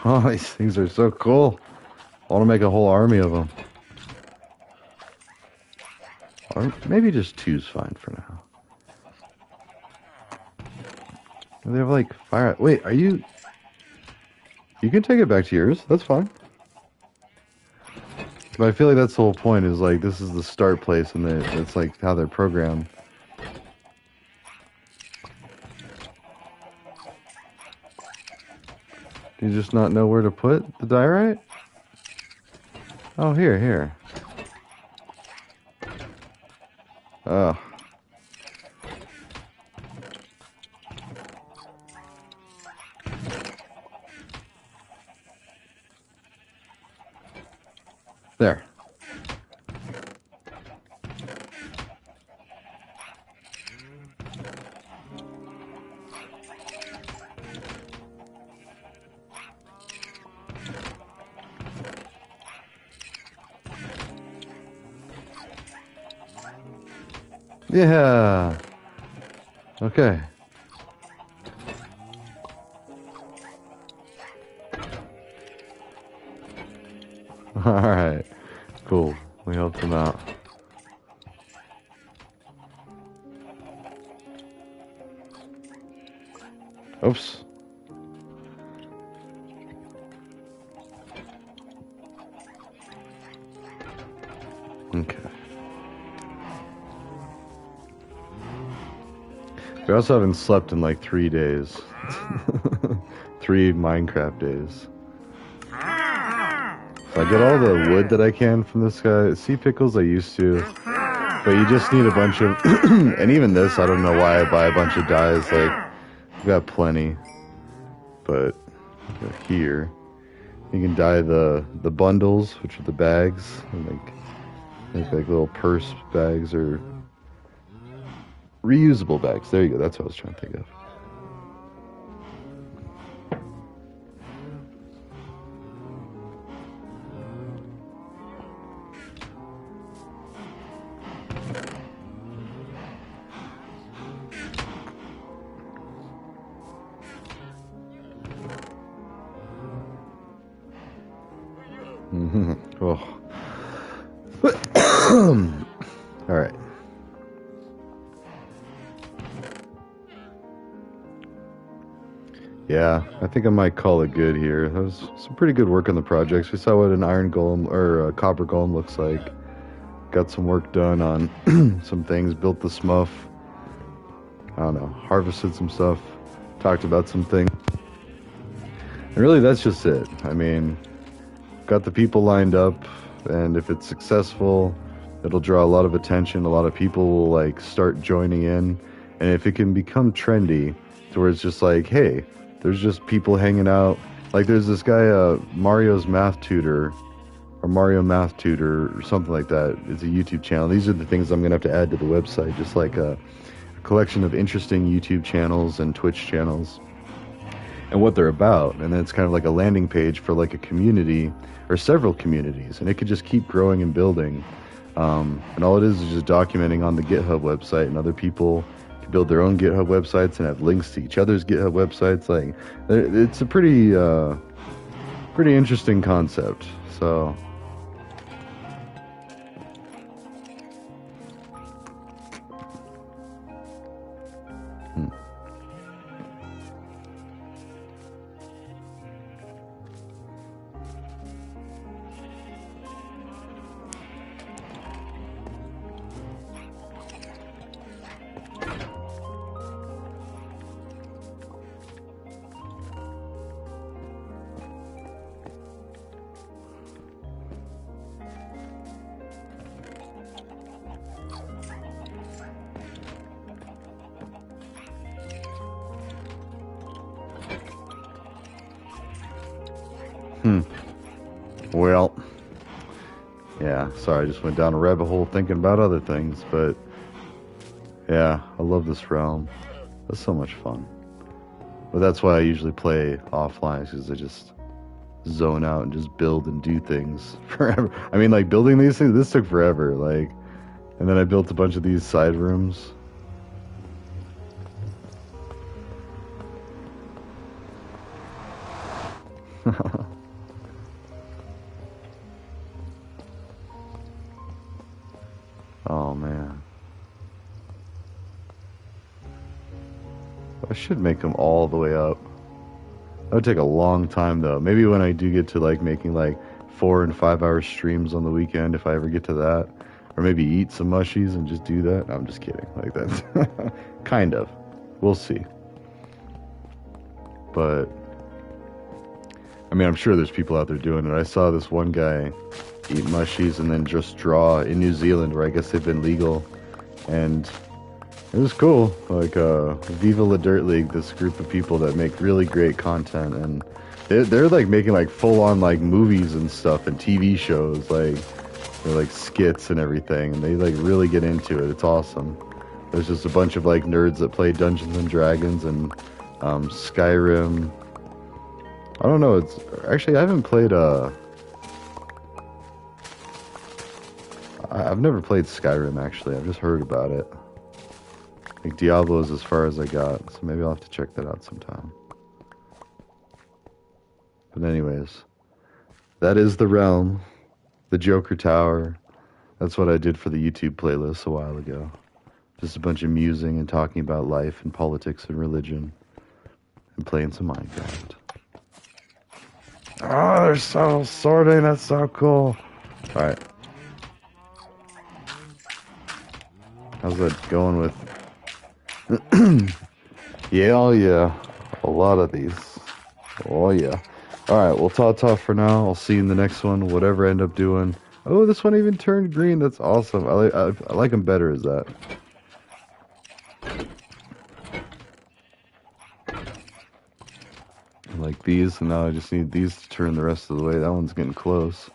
Oh, these things are so cool. I want to make a whole army of them. Or maybe just two's fine for now. They have like fire. Wait, are you? You can take it back to yours. That's fine. But I feel like that's the whole point. Is like this is the start place, and it's like how they're programmed. Do you just not know where to put the diorite? Oh, here. Oh. There. Yeah. Okay. All right. Cool. We helped them out. Oops. Okay. We also haven't slept in like 3 days. 3 Minecraft days. So I get all the wood that I can from this guy. Sea pickles I used to. But you just need a bunch of... and even this, I don't know why I buy a bunch of dyes. Like, I've got plenty. But here, you can dye the bundles, which are the bags. And make like little purse bags or reusable bags. There you go. That's what I was trying to think of. Oh. All right. Yeah, I think I might call it good here. That was some pretty good work on the projects. We saw what an iron golem or a copper golem looks like. Got some work done on some things. Built the smuff. I don't know. Harvested some stuff. Talked about some things. And really, that's just it. I mean, got the people lined up. and if it's successful, it'll draw a lot of attention. A lot of people will like start joining in, and if it can become trendy, to where it's just like, hey, there's just people hanging out. Like there's this guy, Mario's Math Tutor, or Mario Math Tutor, or something like that. It's a YouTube channel. These are the things I'm gonna have to add to the website, just like a collection of interesting YouTube channels and Twitch channels and what they're about. And then it's kind of like a landing page for like a community or several communities, and it could just keep growing and building. And all it is just documenting on the GitHub website, and other people can build their own GitHub websites and have links to each other's GitHub websites. Like, it's a pretty interesting concept. So. Well, yeah, sorry, I just went down a rabbit hole thinking about other things, but yeah, I love this realm. It's so much fun. But that's why I usually play offline, because I just zone out and just build and do things forever. I mean, like, building these things, this took forever, like, and then I built a bunch of these side rooms. Oh man, I should make them all the way up. That would take a long time though. Maybe when I do get to like making like 4 and 5 hour streams on the weekend, if I ever get to that, or maybe eat some mushies and just do that. No, I'm just kidding. Like that's kind of. We'll see. But I mean, I'm sure there's people out there doing it. I saw this one guy eat mushies and then just draw in New Zealand, where I guess they've been legal, and it was cool. Like Viva La Dirt League, this group of people that make really great content, and they're like making like full on like movies and stuff and TV shows, like they're like skits and everything, and they like really get into it. It's awesome. There's just a bunch of like nerds that play Dungeons and Dragons and Skyrim. I don't know. It's actually, I haven't played I've never played Skyrim, actually. I've just heard about it. Like, Diablo is as far as I got, so maybe I'll have to check that out sometime. But anyways, that is the realm, the Joker Tower. That's what I did for the YouTube playlist a while ago. Just a bunch of musing and talking about life and politics and religion, and playing some Minecraft. Oh, they're so sorting. That's so cool. Alright. How's that going with... Yeah, oh yeah. A lot of these. Oh yeah. Alright, well, ta-ta for now. I'll see you in the next one, whatever I end up doing. Oh, this one even turned green. That's awesome. I like them better as that. I like these, and now I just need these to turn the rest of the way. That one's getting close.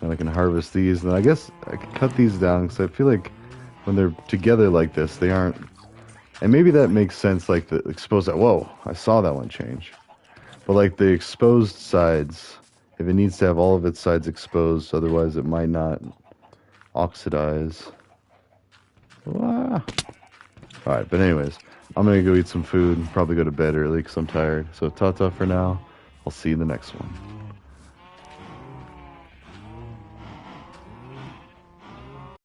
And I can harvest these, and I guess I can cut these down, because I feel like when they're together like this, they aren't... And maybe that makes sense, like the exposed... Whoa, I saw that one change. But like the exposed sides, if it needs to have all of its sides exposed, otherwise it might not oxidize. Ah. Alright, but anyways, I'm gonna go eat some food and probably go to bed early because I'm tired. So ta-ta for now. I'll see you in the next one.